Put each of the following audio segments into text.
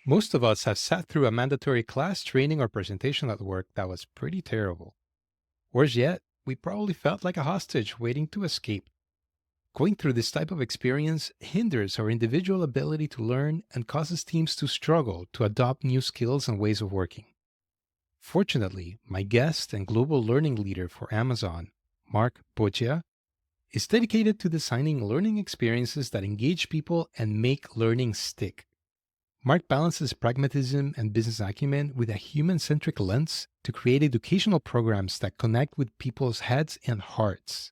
Most of us have sat through a mandatory class, training, or presentation at work that was pretty terrible. Worse yet, we probably felt like a hostage waiting to escape. Going through this type of experience hinders our individual ability to learn and causes teams to struggle to adopt new skills and ways of working. Fortunately, my guest and global learning leader for Amazon, Mark Boccia, is dedicated to designing learning experiences that engage people and make learning stick. Mark balances pragmatism and business acumen with a human centric lens to create educational programs that connect with people's heads and hearts.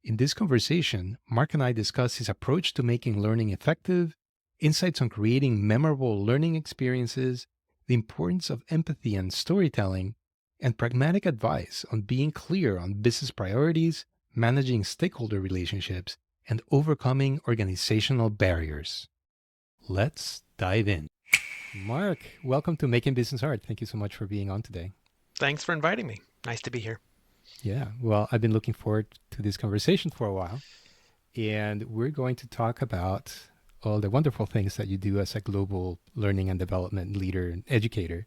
In this conversation, Mark and I discuss his approach to making learning effective, insights on creating memorable learning experiences, the importance of empathy and storytelling, and pragmatic advice on being clear on business priorities, managing stakeholder relationships, and overcoming organizational barriers. Let's dive in. Mark, welcome to Making Business Hard. Thank you so much for being on today. Thanks for inviting me. Nice to be here. Yeah, well, I've been looking forward to this conversation for a while, and we're going to talk about all the wonderful things that you do as a global learning and development leader and educator.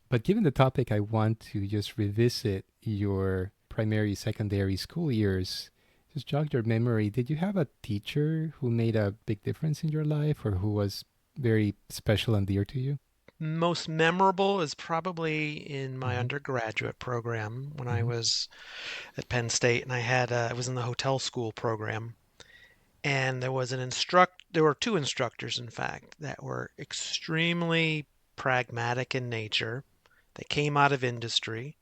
But given the topic, I want to just revisit your primary, secondary school years. Just jog your memory. Did you have a teacher who made a big difference in your life or who was very special and dear to you? Most memorable is probably in my Hmm. undergraduate program when I Hmm. was at Penn State, and I was in the hotel school program, and there were two instructors, in fact, that were extremely pragmatic in nature. They came out of industry.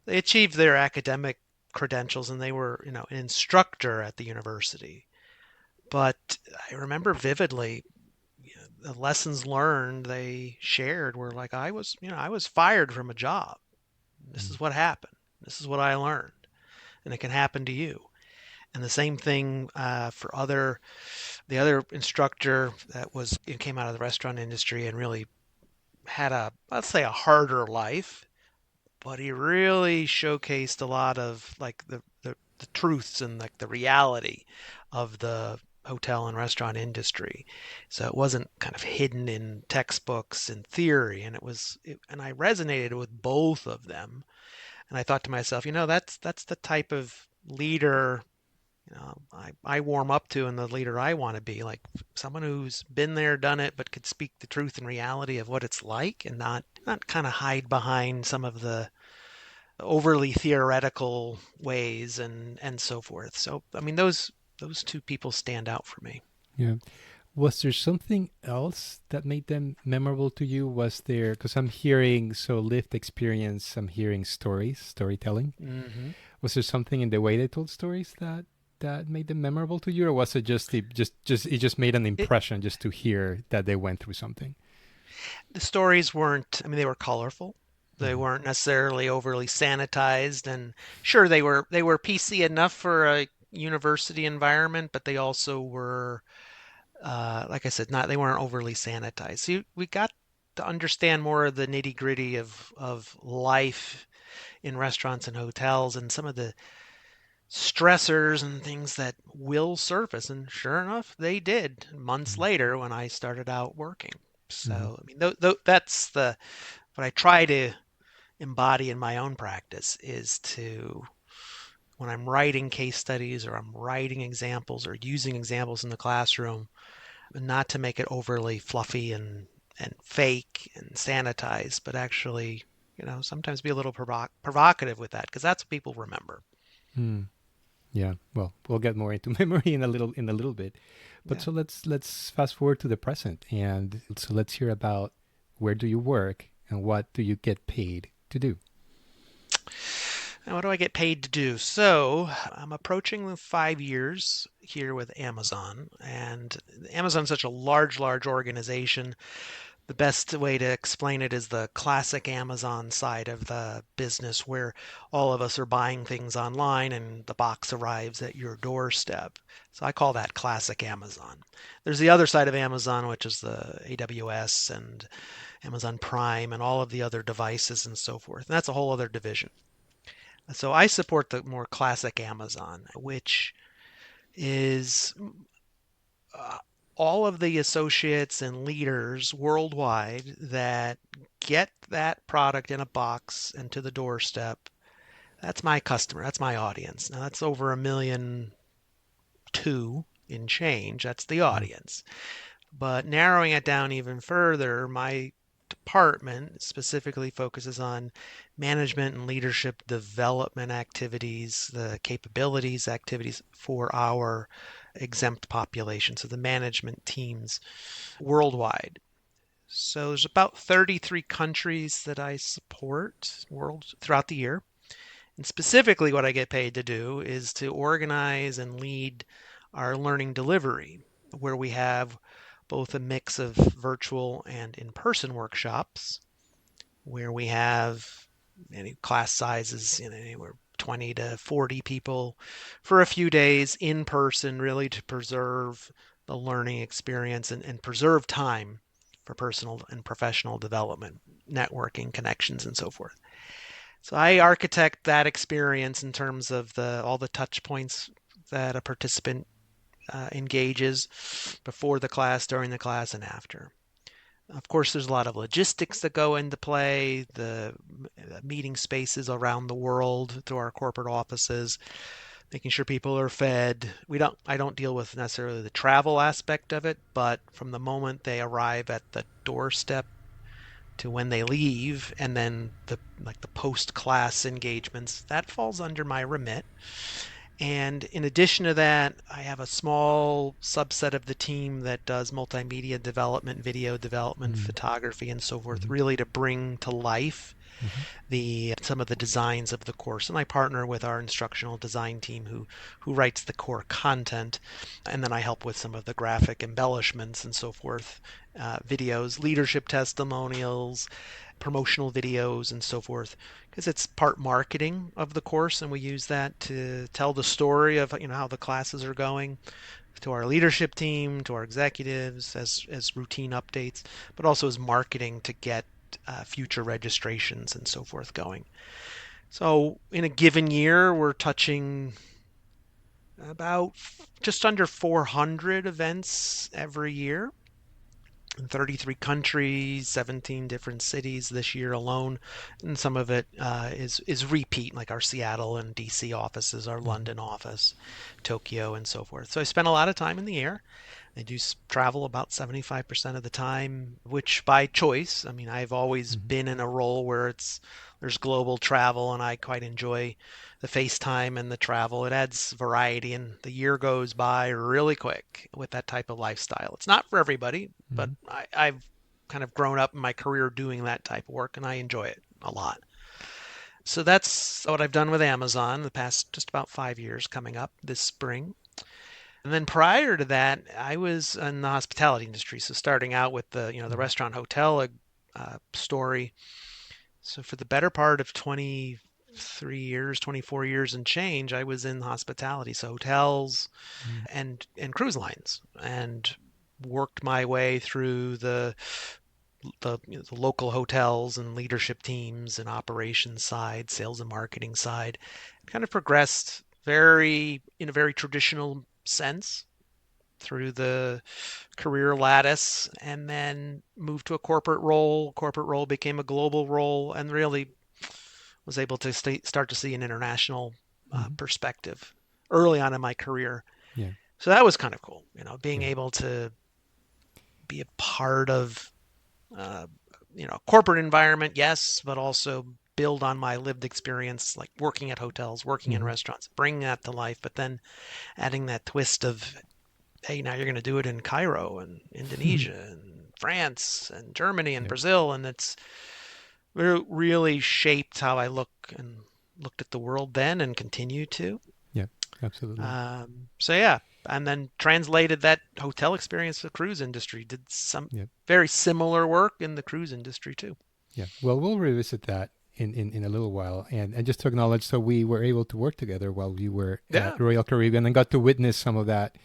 They achieved their academic credentials, and they were, an instructor at the university. But I remember vividly the lessons learned they shared were like I was fired from a job. This is what happened. This is what I learned, and it can happen to you. And the same thing for the other instructor that came out of the restaurant industry and really had a, let's say, a harder life, but he really showcased a lot of like the truths and like the reality of the hotel and restaurant industry. So it wasn't kind of hidden in textbooks and theory, and and I resonated with both of them. And I thought to myself, that's the type of leader I warm up to and the leader I want to be, like someone who's been there, done it, but could speak the truth and reality of what it's like and not kind of hide behind some of the overly theoretical ways and so forth. So I mean those two people stand out for me. Yeah. Was there something else that made them memorable to you? Was there, because I'm hearing so lived experience, I'm hearing stories, storytelling. Hmm. Was there something in the way they told stories that made them memorable to you, or was it just it just made an It, impression just to hear that they went through something? the stories weren't, I mean, they were colorful. They Hmm. weren't necessarily overly sanitized, and sure they were PC enough for a university environment, but they also were, like I said, not they weren't overly sanitized. So we got to understand more of the nitty gritty of life in restaurants and hotels and some of the stressors and things that will surface. And sure enough, they did months later when I started out working. Hmm. So, I mean, that's what I try to embody in my own practice is to, when I'm writing case studies or I'm writing examples or using examples in the classroom, not to make it overly fluffy and fake and sanitized, but actually, sometimes be a little provocative with that because that's what people remember. Mm. Yeah. Well, we'll get more into memory in a little bit. But Yeah. so let's fast forward to the present, and so let's hear about where do you work and what do you get paid to do? And what do I get paid to do? So I'm approaching the 5 years here with Amazon, and Amazon's such a large organization. The best way to explain it is the classic Amazon side of the business where all of us are buying things online and the box arrives at your doorstep. So I call that classic Amazon. There's the other side of Amazon, which is the AWS and Amazon Prime and all of the other devices and so forth. And that's a whole other division. So I support the more classic Amazon, which is uh, all of the associates and leaders worldwide that get that product in a box and to the doorstep, that's my customer. That's my audience. Now that's over 1,200,000 in change. That's the Mm-hmm. audience. But narrowing it down even further, my department specifically focuses on management and leadership development activities, the capabilities activities for our exempt population, so the management teams worldwide. So there's about 33 countries that I support throughout the year. And specifically, what I get paid to do is to organize and lead our learning delivery, where we have both a mix of virtual and in person workshops, where we have any class sizes, anywhere 20 to 40 people for a few days in person, really to preserve the learning experience and preserve time for personal and professional development, networking, connections, and so forth. So I architect that experience in terms of all the touch points that a participant engages before the class, during the class, and after. Of course, there's a lot of logistics that go into play, the meeting spaces around the world through our corporate offices, making sure people are fed. I don't deal with necessarily the travel aspect of it, but from the moment they arrive at the doorstep to when they leave, and then the post class engagements, that falls under my remit. And in addition to that, I have a small subset of the team that does multimedia development, video development, photography, and so forth, Mm-hmm. really to bring to life Mm-hmm. the some of the designs of the course. And I partner with our instructional design team who writes the core content, and then I help with some of the graphic embellishments and so forth, videos, leadership testimonials, promotional videos, and so forth, because it's part marketing of the course, and we use that to tell the story of how the classes are going to our leadership team, to our executives as routine updates, but also as marketing to get future registrations and so forth going. So in a given year, we're touching about just under 400 events every year in 33 countries, 17 different cities this year alone, and some of it is repeat, like our Seattle and DC offices, our Mm-hmm. London office, Tokyo, and so forth. So I spend a lot of time in the air. I do travel about 75% of the time, which by choice. I mean, I've always Mm-hmm. been in a role where there's global travel, and I quite enjoy the FaceTime and the travel. It adds variety, and the year goes by really quick with that type of lifestyle. It's not for everybody, but Mm-hmm. I've kind of grown up in my career doing that type of work, and I enjoy it a lot. So that's what I've done with Amazon the past just about 5 years, coming up this spring. And then prior to that, I was in the hospitality industry. So starting out with the restaurant hotel story. So for the better part of 23 years, 24 years and change, I was in hospitality, so hotels and cruise lines, and worked my way through the local hotels and leadership teams and operations side, sales and marketing side. Kind of progressed in a very traditional sense through the career lattice, and then moved to a corporate role. Corporate role became a global role, and really was able to start to see an international Mm-hmm. perspective early on in my career. Yeah. So that was kind of cool, being Yeah. able to be a part of uh, corporate environment, yes, but also build on my lived experience, like working at hotels, working in Mm-hmm. restaurants, bringing that to life, but then adding that twist of, hey, now you're going to do it in Cairo and Indonesia and France and Germany and Yep. Brazil, and it's really shaped how I looked at the world then and continue to. Yep. Absolutely. So yeah, and then translated that hotel experience to the cruise industry. Did some Yep. very similar work in the cruise industry too. Yeah. Well, we'll revisit that in a little while. And just to acknowledge, so we were able to work together while you were at Yeah. Royal Caribbean and got to witness some of that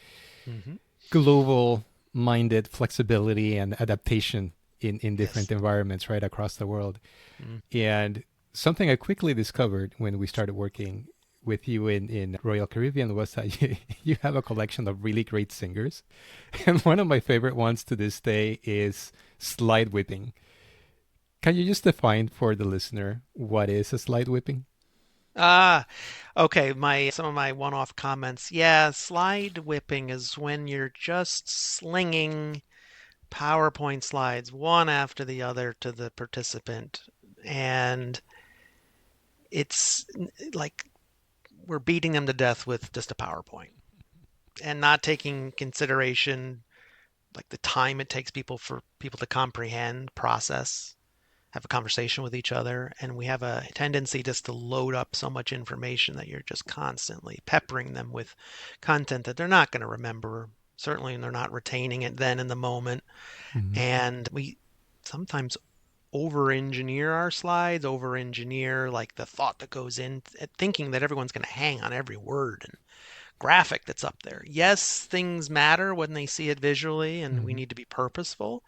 Hmm. global minded flexibility and adaptation in different Yes. environments right across the world. Mm. And something I quickly discovered when we started working with you in Royal Caribbean was that you have a collection of really great singers. And one of my favorite ones to this day is slide whipping. Can you just define for the listener what is a slide whipping? Ah, okay. My some of my one-off comments. Yeah, slide whipping is when you're just slinging PowerPoint slides one after the other to the participant, and it's like we're beating them to death with just a PowerPoint and not taking consideration like the time it takes people to comprehend, process, have a conversation with each other. And we have a tendency just to load up so much information that you're just constantly peppering them with content that they're not going to remember. Certainly, they're not retaining it then in the moment. Hmm. And we sometimes over engineer our slides, over engineer like the thought that goes in, thinking that everyone's going to hang on every word and graphic that's up there. Yes, things matter when they see it visually, and we Hmm. need to be purposeful.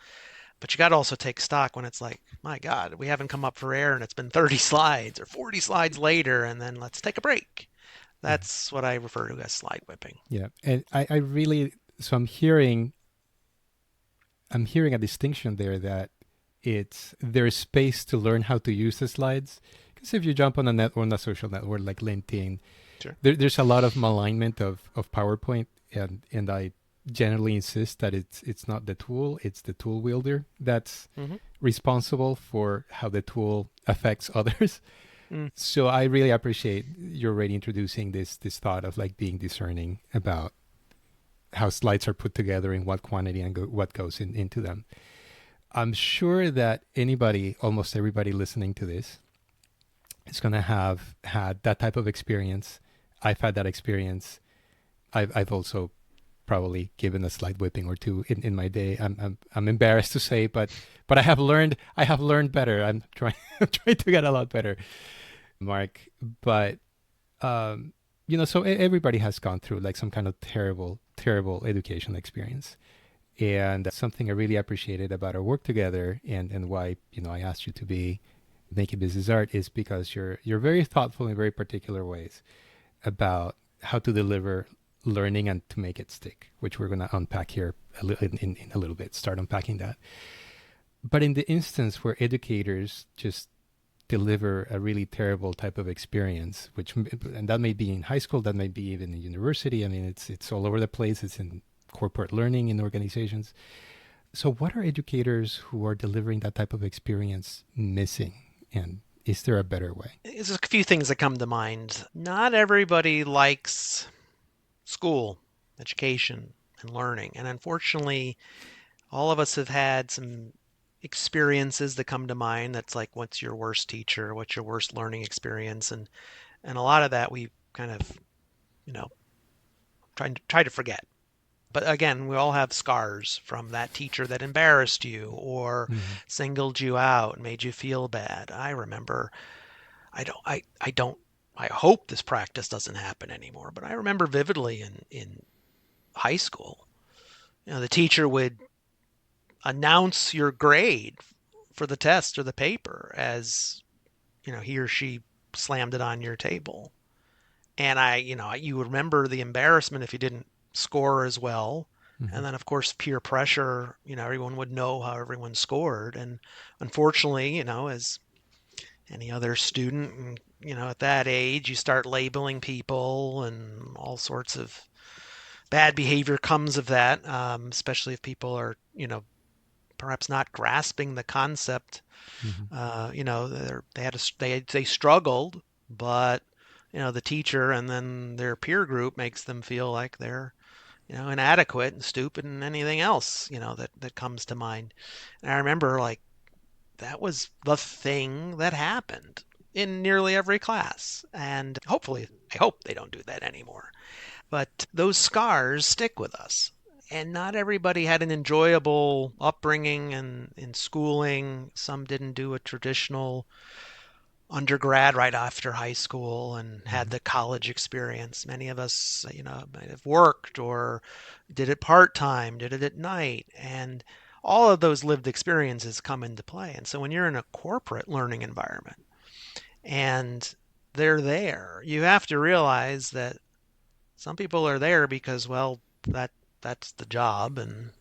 But you got to also take stock when it's like, my God, we haven't come up for air and it's been 30 slides or 40 slides later, and then let's take a break. Yeah. That's what I refer to as slide whipping. Yeah. And I really, so I'm hearing a distinction there that there's space to learn how to use the slides. Because if you jump on a social network like LinkedIn, Sure. there's a lot of malignment of PowerPoint, and I generally insist that it's not the tool, it's the tool wielder that's Mm-hmm. responsible for how the tool affects others. Mm, So I really appreciate your already introducing this thought of like being discerning about how slides are put together in what quantity and what goes into them. I'm sure that almost everybody listening to this is going to have had that type of experience. I've had that experience. I've also probably given a slide whipping or two in my day. I'm embarrassed to say, but I have learned better. I'm trying I'm trying to get a lot better, Mark. But um, so everybody has gone through like some kind of terrible education experience. And something I really appreciated about our work together, and why I asked you to be making business art, is because you're very thoughtful in very particular ways about how to deliver learning and to make it stick, which we're going to unpack here in a little bit. Start unpacking that. But in the instance where educators just deliver a really terrible type of experience, and that may be in high school, that may be even in university. I mean, it's all over the place. It's in corporate learning in organizations. So, what are educators who are delivering that type of experience missing? And is there a better way? There's a few things that come to mind. Not everybody likes school, education, and learning. And unfortunately, all of us have had some experiences that come to mind that's like, what's your worst teacher? What's your worst learning experience? And a lot of that we kind of, you know, try to forget. But again, we all have scars from that teacher that embarrassed you or Mm-hmm. singled you out and made you feel bad. I remember, I don't, I hope this practice doesn't happen anymore, but I remember vividly in high school, the teacher would announce your grade for the test or the paper as, he or she slammed it on your table. And you remember the embarrassment if you didn't score as well. Mm-hmm. And then, of course, peer pressure, everyone would know how everyone scored. And unfortunately, as any other student, and, at that age, you start labeling people and all sorts of bad behavior comes of that, especially if people are, perhaps not grasping the concept. Mm-hmm. They struggled, but the teacher and then their peer group makes them feel like they're inadequate and stupid and anything else that comes to mind. And I remember like that was the thing that happened in nearly every class, and hopefully I hope they don't do that anymore. But those scars stick with us. And not everybody had an enjoyable upbringing and in schooling. Some didn't do a traditional undergrad right after high school and had Mm-hmm. the college experience. Many of us, might have worked or did it part time, did it at night, and all of those lived experiences come into play. And so when you're in a corporate learning environment and they're there. You have to realize that some people are there because, well, that's the job, and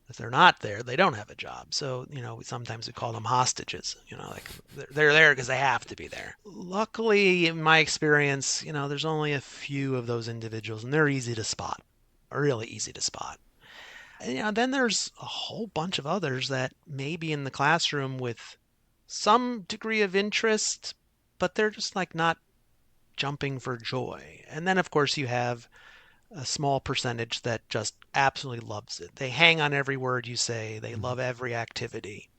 if they're not there, they don't have a job. So, sometimes we call them hostages. Like they're there because they have to be there. Luckily, in my experience, there's only a few of those individuals, and they're easy to spot, really easy to spot. And, then there's a whole bunch of others that may be in the classroom with some degree of interest, but they're just like not jumping for joy. And then, of course, you have a small percentage that just absolutely loves it. They hang on every word you say, they Mhm. love every activity.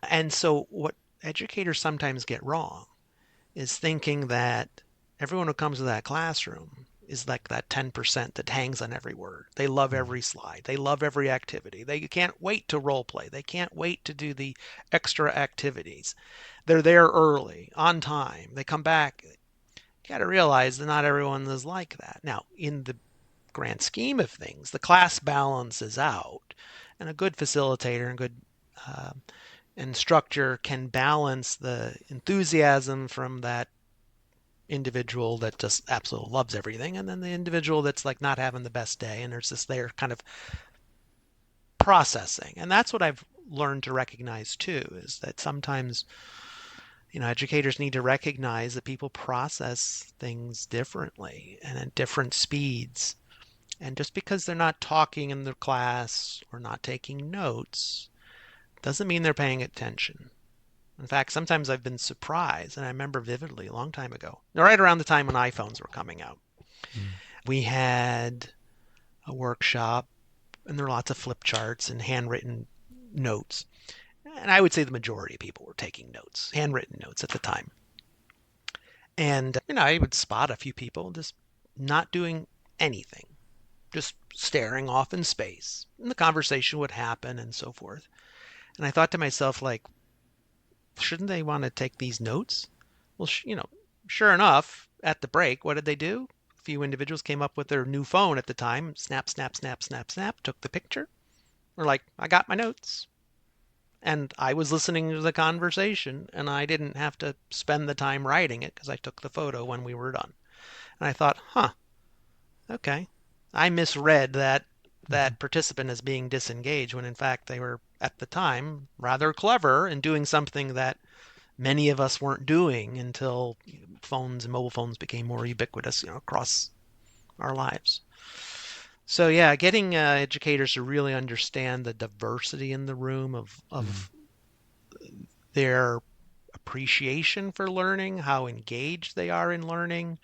And so, what educators sometimes get wrong is thinking that everyone who comes to that classroom is like that 10% that hangs on every word. They love Mhm. every slide. They love every activity. They can't wait to role play. They can't wait to do the extra activities. They're there early, on time. They come back. You got to realize that not everyone is like that. Now, in the grand scheme of things, the class balances out, and a good facilitator and good uh, instructor can balance the enthusiasm from that individual that just absolutely loves everything, and then the individual that's like not having the best day, and there's this they're kind of processing. And that's what I've learned to recognize too, is that sometimes educators need to recognize that people process things differently and at different speeds. And just because they're not talking in the class or not taking notes doesn't mean they're paying attention. In fact, sometimes I've been surprised, and I remember vividly a long time ago, right around the time when iPhones were coming out, Mhm. we had a workshop, and there were lots of flip charts and handwritten notes. And I would say the majority of people were taking notes, handwritten notes at the time. And, I would spot a few people just not doing anything, just staring off in space. And the conversation would happen and so forth. And I thought to myself, like, shouldn't they want to take these notes? Well, sure enough, at the break, what did they do? A few individuals came up with their new phone at the time, snap, snap, snap, snap, snap, took the picture. We're like, I got my notes. And I was listening to the conversation, and I didn't have to spend the time writing it because I took the photo when we were done. And I thought, huh, okay. I misread that participant as being disengaged when in fact they were at the time rather clever in doing something that many of us weren't doing until phones and mobile phones became more ubiquitous, across our lives. So yeah, getting educators to really understand the diversity in the room of Mhm. their appreciation for learning, how engaged they are in learning,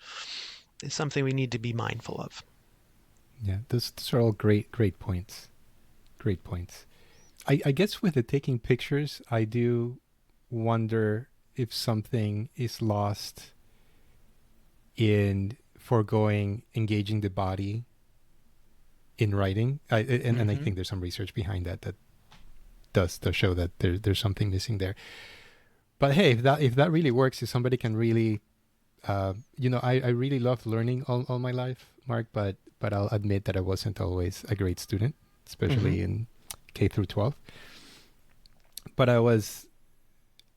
is something we need to be mindful of. Yeah, those are all great points. Great points. I guess with the taking pictures, I do wonder if something is lost in foregoing engaging the body in writing. And I Mm-hmm. think there's some research behind that that does show that there's something missing there. But hey, if that really works, if somebody can really, I really loved learning all my life, Mark. But I'll admit that I wasn't always a great student, Mm-hmm. especially in K through 12. But I was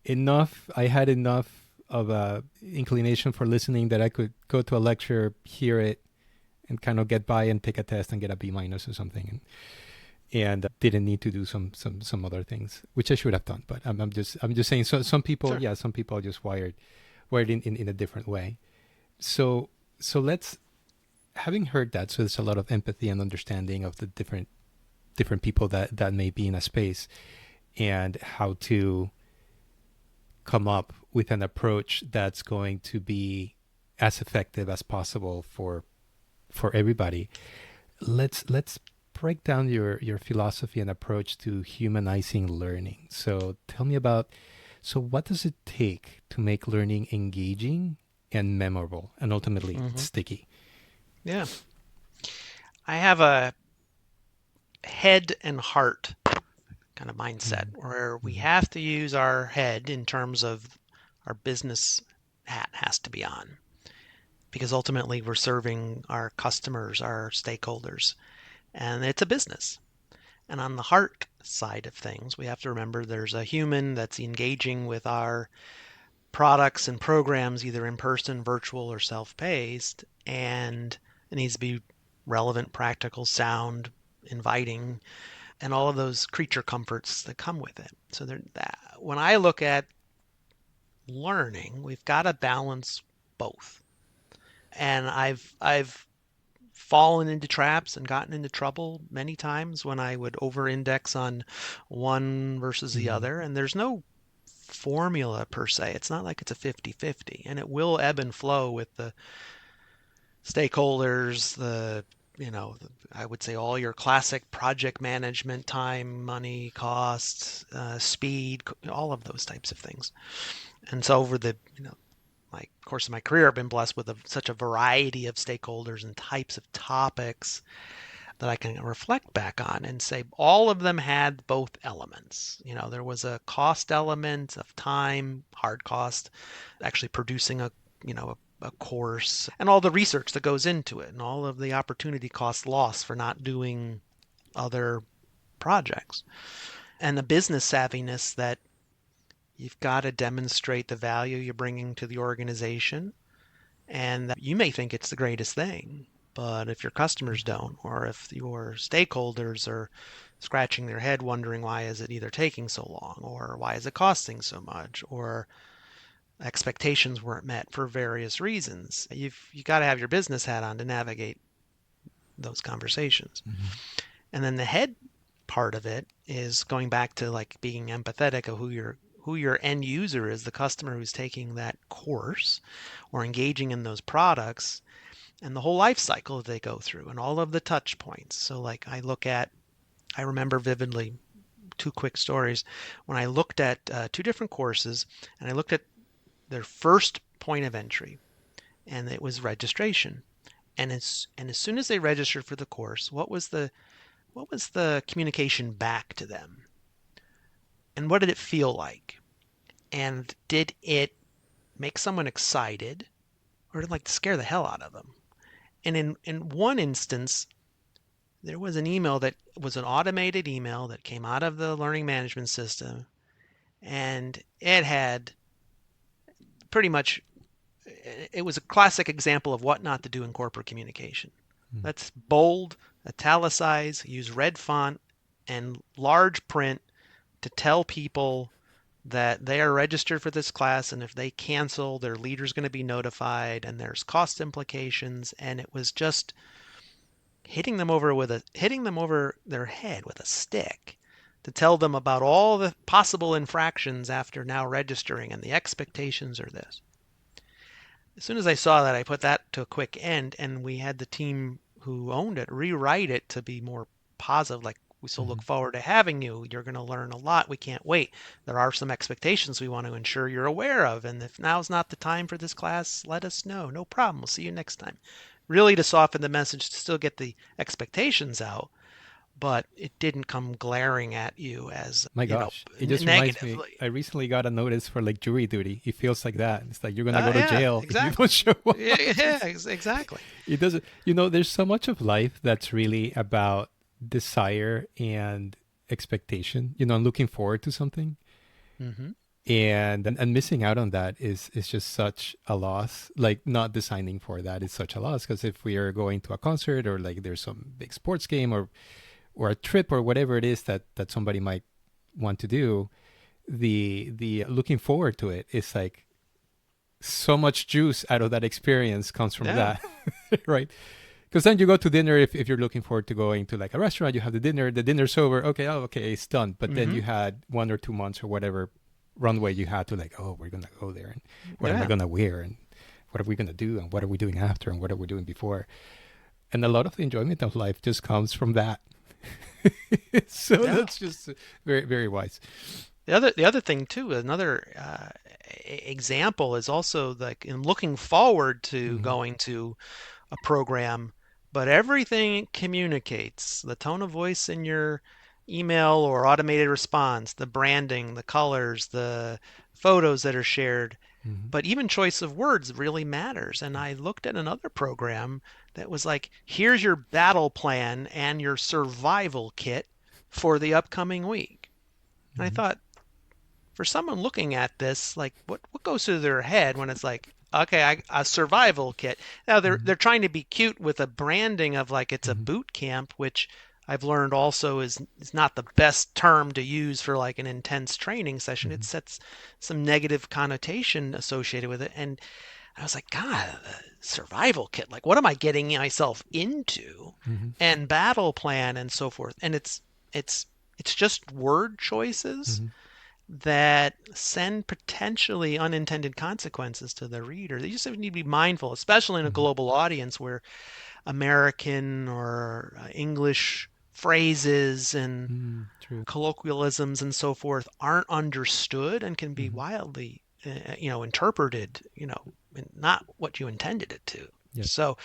enough. I had enough of a inclination for listening that I could go to a lecture, hear it, and kind of get by and take a test and get a B minus or something, and didn't need to do some other things, which I should have done. But I'm just saying. So some people, Sure. yeah, some people are just wired in a different way. So so let's having heard that. So there's a lot of empathy and understanding of the different people that may be in a space and how to come up with an approach that's going to be as effective as possible for everybody. Let's break down your philosophy and approach to humanizing learning. So tell me about, so what does it take to make learning engaging and memorable and ultimately Mm-hmm. sticky? Yeah. I have a head and heart kind of mindset Mm-hmm. where we Mm-hmm. have to use our head in terms of our business hat has to be on because ultimately we're serving our customers, our stakeholders, and it's a business. And on the heart side of things, we have to remember there's a human that's engaging with our products and programs, either in person, virtual, or self-paced, and it needs to be relevant, practical, sound, inviting, and all of those creature comforts that come with it. So when I look at learning, we've got to balance both. And I've fallen into traps and gotten into trouble many times when I would over-index on one versus the Mhm. other. And there's no formula per se. It's not like it's a 50-50, and it will ebb and flow with the stakeholders, I would say all your classic project management, time, money, costs, speed, all of those types of things. And so over the, my course of my career, I've been blessed with such a variety of stakeholders and types of topics that I can reflect back on and say all of them had both elements. There was a cost element of time, hard cost, actually producing a course, and all the research that goes into it, and all of the opportunity cost loss for not doing other projects, and the business savviness that you've got to demonstrate the value you're bringing to the organization, and that you may think it's the greatest thing, but if your customers don't, or if your stakeholders are scratching their head wondering why is it either taking so long, or why is it costing so much, or expectations weren't met for various reasons, you got to have your business hat on to navigate those conversations. Mhm. And then the head part of it is going back to like being empathetic of who your end user is, the customer who's taking that course or engaging in those products, and the whole life cycle that they go through and all of the touch points. So like I remember vividly two quick stories when I looked at two different courses, and I looked at their first point of entry, and it was registration. And as soon as they registered for the course, what was the communication back to them? And what did it feel like? And did it make someone excited, or did it like scare the hell out of them? And in one instance, there was an email that was an automated email that came out of the learning management system, and it had pretty much, it was a classic example of what not to do in corporate communication. Mhm. Let's bold, italicize, use red font and large print to tell people that they are registered for this class, and if they cancel, their leader's going to be notified, and there's cost implications. And it was just hitting them over their head with a stick to tell them about all the possible infractions after now registering, and the expectations are this. As soon as I saw that, I put that to a quick end, and we had the team who owned it rewrite it to be more positive, like, we still look Mhm. forward to having you. You're going to learn a lot. We can't wait. There are some expectations we want to ensure you're aware of. And if now's not the time for this class, let us know. No problem. We'll see you next time. Really to soften the message to still get the expectations out, but it didn't come glaring at you as, My gosh, it just reminds me. negatively. I recently got a notice for like jury duty. It feels like that. It's like you're gonna go to Yeah, jail if you exactly. don't show Yeah, up. yeah, exactly. It doesn't. There's so much of life that's really about desire and expectation. And looking forward to something, Hmm. and missing out on that is just such a loss. Like not designing for that is such a loss, because if we are going to a concert, or like there's some big sports game, or a trip, or whatever it is that somebody might want to do, the looking forward to it is like so much juice out of that experience comes from Yeah. that. Right? Because then you go to dinner, if you're looking forward to going to like a restaurant, you have the dinner's over, okay, oh, okay, it's done. But then Hmm. you had 1 or 2 months or whatever runway you had to, like, oh, we're gonna go there, and what am I Yeah. gonna wear, and what are we gonna do, and what are we doing after, and what are we doing before. And a lot of the enjoyment of life just comes from that. So Yeah. that's just very, very wise. The other thing too, another example is also like in looking forward to Hmm. going to a program, but everything it communicates, the tone of voice in your email or automated response, the branding, the colors, the photos that are shared, Hmm. but even choice of words really matters. And I looked at another program that was like, here's your battle plan and your survival kit for the upcoming week. And I Hmm. thought, for someone looking at this, like what goes through their head when it's like, okay, a survival kit. Now Hmm. they're trying to be cute with a branding of like it's a Hmm. boot camp, which I've learned also is not the best term to use for like an intense training session. It Hmm. sets some negative connotation associated with it. And I was like, God, survival kit. Like, what am I getting myself into? Hmm. And battle plan and so forth. And it's it's just word choices Hmm. that send potentially unintended consequences to the reader. They just need to be mindful, especially in a Hmm. global audience where American or English phrases and Mm, true. colloquialisms and so forth aren't understood and can be Hmm. wildly, interpreted, not what you intended it to. Yes. So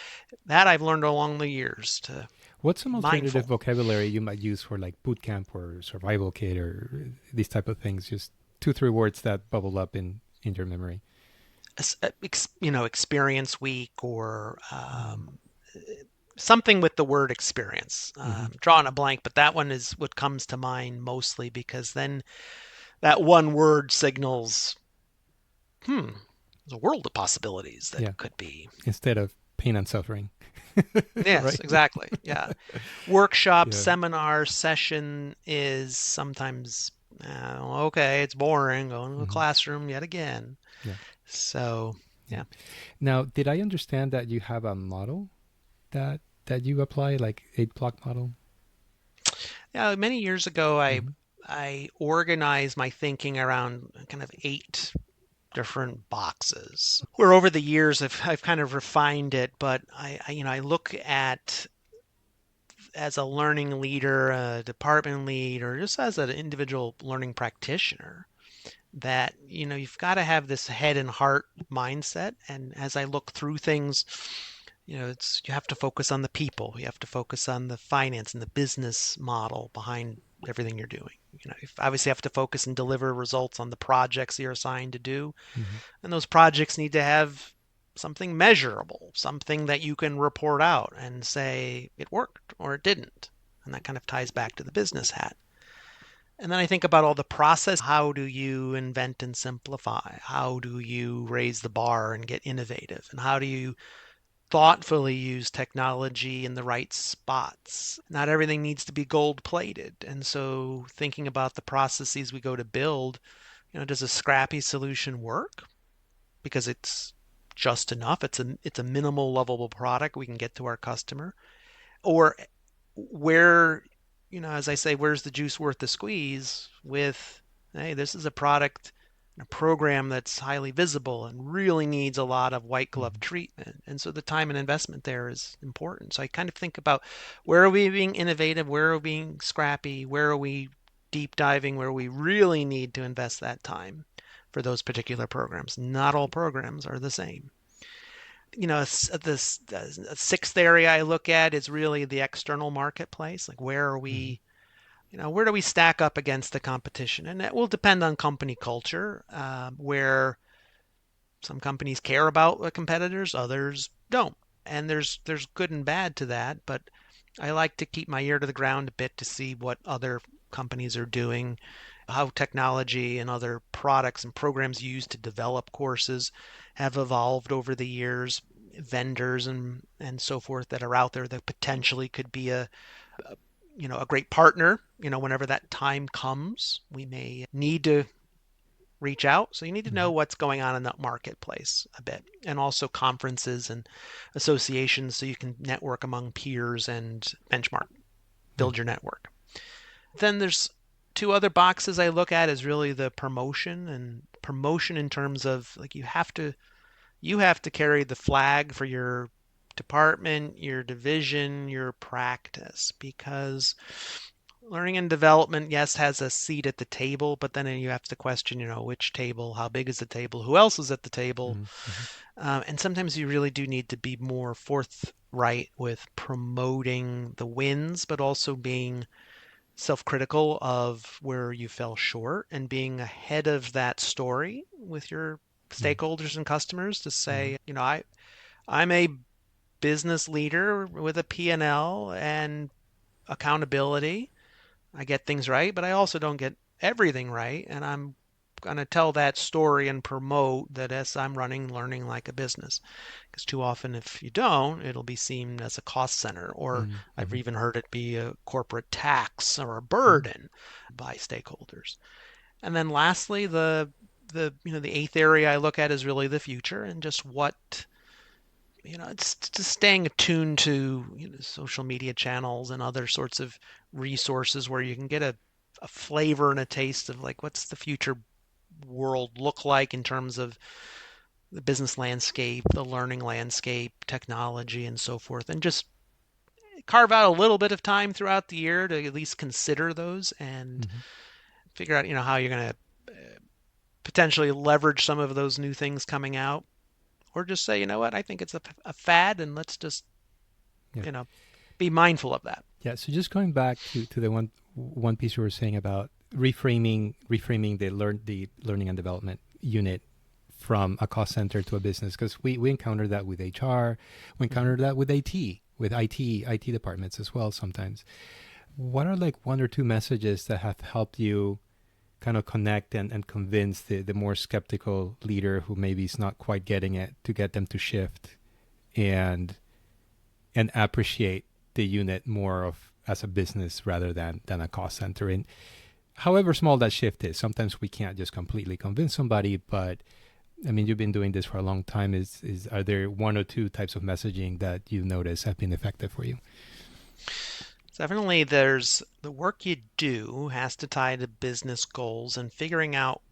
that I've learned along the years to What's be some alternative mindful. vocabulary you might use for like boot camp or survival kit or these type of things? Just two, three words that bubble up in your memory. Experience week or Mm. something with the word experience. Mm-hmm. Drawing a blank, but that one is what comes to mind mostly because then that one word signals, there's a world of possibilities Yeah. that could be. Instead of pain and suffering. Yes, Right? exactly. Yeah. Workshop, Yeah. seminar, session is sometimes, okay, it's boring, going to the Hmm. classroom yet again. Yeah. So, Yeah. yeah. Now, did I understand that you have a model that you apply, like 8 block model? Yeah, many years ago, Hmm. I organized my thinking around kind of 8 different boxes. Where over the years I've kind of refined it, but I look at as a learning leader, a department lead, or just as an individual learning practitioner, that you've got to have this head and heart mindset. And as I look through things, it's you have to focus on the people, you have to focus on the finance and the business model behind everything you're doing. You obviously have to focus and deliver results on the projects you're assigned to do, Hmm. and those projects need to have something measurable, something that you can report out and say it worked or it didn't. And that kind of ties back to the business hat. And then I think about all the process. How do you invent and simplify? How do you raise the bar and get innovative? And how do you thoughtfully use technology in the right spots? Not everything needs to be gold plated. And so thinking about the processes we go to build, does a scrappy solution work? Because it's just enough. It's a minimal lovable product we can get to our customer. Or where, as I say, where's the juice worth the squeeze with, hey, this is a product, a program that's highly visible and really needs a lot of white glove Hmm. treatment. And so the time and investment there is important. So I kind of think about where are we being innovative, where are we being scrappy, where are we deep diving, where we really need to invest that time for those particular programs. Not all programs are the same. This sixth area I look at is really the external marketplace. Like where are Hmm. we, where do we stack up against the competition? And that will depend on company culture, where some companies care about the competitors, others don't. And there's good and bad to that, but I like to keep my ear to the ground a bit to see what other companies are doing, how technology and other products and programs used to develop courses have evolved over the years, vendors and so forth that are out there that potentially could be a great partner. Whenever that time comes, we may need to reach out. So you need to know Hmm. what's going on in that marketplace a bit, and also conferences and associations so you can network among peers and benchmark, Yeah. build your network. Then there's two other boxes I look at is really the promotion, and promotion in terms of like you have to carry the flag for your department, your division, your practice, because learning and development, yes, has a seat at the table, but then you have to question, which table, how big is the table, who else is at the table. Hmm. Hmm. And sometimes you really do need to be more forthright with promoting the wins, but also being self-critical of where you fell short and being ahead of that story with your Hmm. stakeholders and customers to Hmm. say, I'm a business leader with a P&L and accountability. I get things right, but I also don't get everything right, and I'm going to tell that story and promote that as I'm running learning like a business. Because too often, if you don't, it'll be seen as a cost center, or I've Mm-hmm. even heard it be a corporate tax or a Mm-hmm. burden by stakeholders. And then lastly, the eighth area I look at is really the future and just what it's just staying attuned to social media channels and other sorts of resources where you can get a flavor and a taste of like what's the future world look like in terms of the business landscape, the learning landscape, technology, and so forth, and just carve out a little bit of time throughout the year to at least consider those and Mm-hmm. figure out how you're going to potentially leverage some of those new things coming out, or just say, you know what, I think it's a fad, and let's just Yeah. you know be mindful of that. Yeah. So just going back to the one piece you were saying about reframing the learning and development unit from a cost center to a business, because we encounter that with HR, we Mm-hmm. encounter that with IT departments as well sometimes. What are like one or two messages that have helped you kind of connect and convince the more skeptical leader who maybe is not quite getting it, to get them to shift and appreciate the unit more of as a business rather than a cost center? And however small that shift is, sometimes we can't just completely convince somebody, but I mean, you've been doing this for a long time. Is Are there one or two types of messaging that you notice have been effective for you? Definitely, there's the work you do has to tie to business goals and figuring out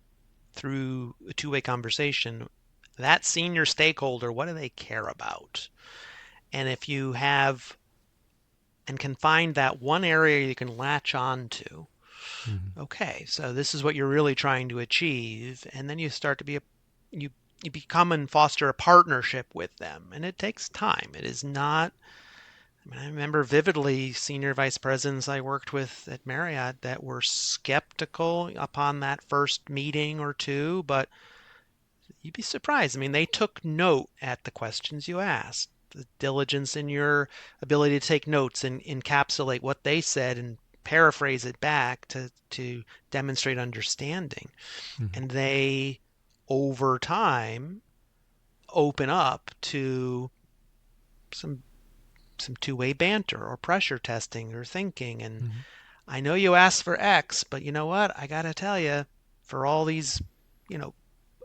through a two-way conversation that senior stakeholder, what do they care about? And if you have and can find that one area you can latch on to, Mm-hmm. okay, so this is what you're really trying to achieve, and then you start to be you you become and foster a partnership with them, and it takes time. It is not. I mean, I remember vividly senior vice presidents I worked with at Marriott that were skeptical upon that first meeting or two, but you'd be surprised. I mean, they took note at the questions you asked, the diligence in your ability to take notes and encapsulate what they said and paraphrase it back to demonstrate understanding. Mm-hmm. And they, over time, open up to some some two-way banter or pressure testing or thinking. And Mm-hmm. I know you asked for X, but you know what? I got to tell you, for all these, you know,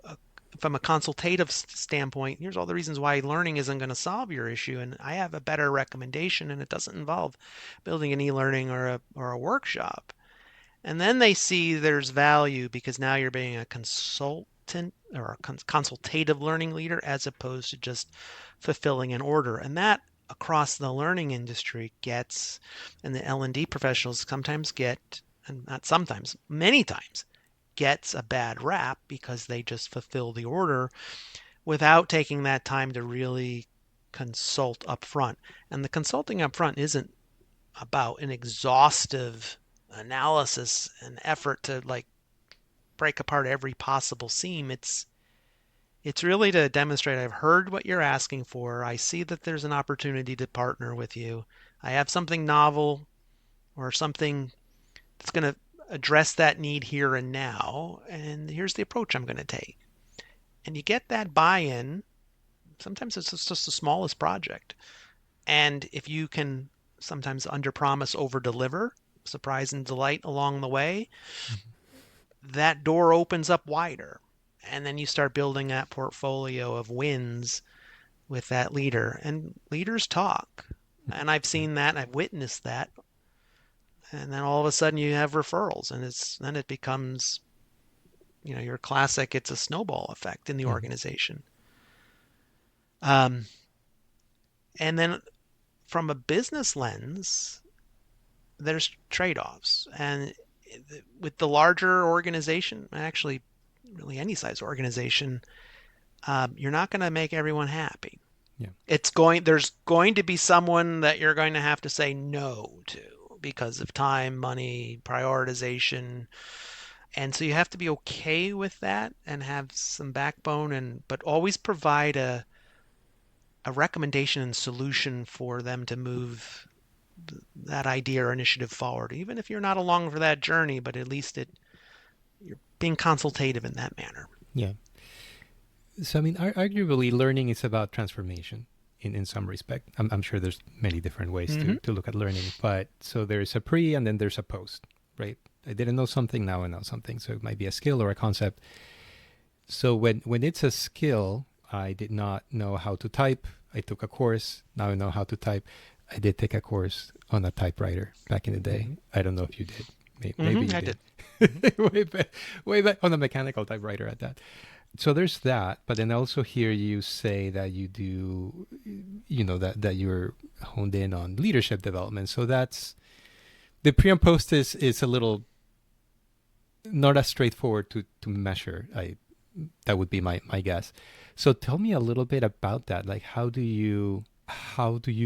uh, from a consultative standpoint, here's all the reasons why learning isn't going to solve your issue. And I have a better recommendation, and it doesn't involve building an e-learning or a workshop. And then they see there's value because now you're being a consultant or a consultative learning leader as opposed to just fulfilling an order. And that across the learning industry gets, and the L&D professionals sometimes get, and not sometimes, many times, gets a bad rap because they just fulfill the order without taking that time to really consult up front. And the consulting up front isn't about an exhaustive analysis and effort to like break apart every possible seam. It's really to demonstrate I've heard what you're asking for. I see that there's an opportunity to partner with you. I have something novel or something that's going to address that need here and now, and here's the approach I'm going to take. And you get that buy-in. Sometimes it's just the smallest project. And if you can sometimes under promise, over deliver, surprise and delight along the way, Mm-hmm. that door opens up wider. And then you start building that portfolio of wins with that leader. And leaders talk. And I've Yeah. seen that, I've witnessed that. And then all of a sudden you have referrals, and then it becomes, your classic, it's a snowball effect in the Mm-hmm. organization. Um, and then from a business lens, there's trade-offs. And with the larger organization, actually, really any size organization, you're not going to make everyone happy. Yeah. There's going to be someone that you're going to have to say no to because of time, money, prioritization. And so you have to be okay with that and have some backbone, but always provide a recommendation and solution for them to move that idea or initiative forward, even if you're not along for that journey, but at least you're being consultative in that manner. Yeah. So, I mean, arguably, learning is about transformation in some respect. I'm sure there's many different ways Mm-hmm. to look at learning, but so there's a pre and then there's a post, right? I didn't know something, now I know something. So it might be a skill or a concept. So when it's a skill, I did not know how to type. I took a course. Now I know how to type. I did take a course on a typewriter back in the day. Mm-hmm. I don't know if you did. Maybe Mm-hmm. you I did. did. Mm-hmm. Way back on a mechanical typewriter at that. So there's that, but then I also hear you say that you do, that you're honed in on leadership development. So that's the pre and post is a little not as straightforward to measure. I That would be my guess. So tell me a little bit about that. Like how do you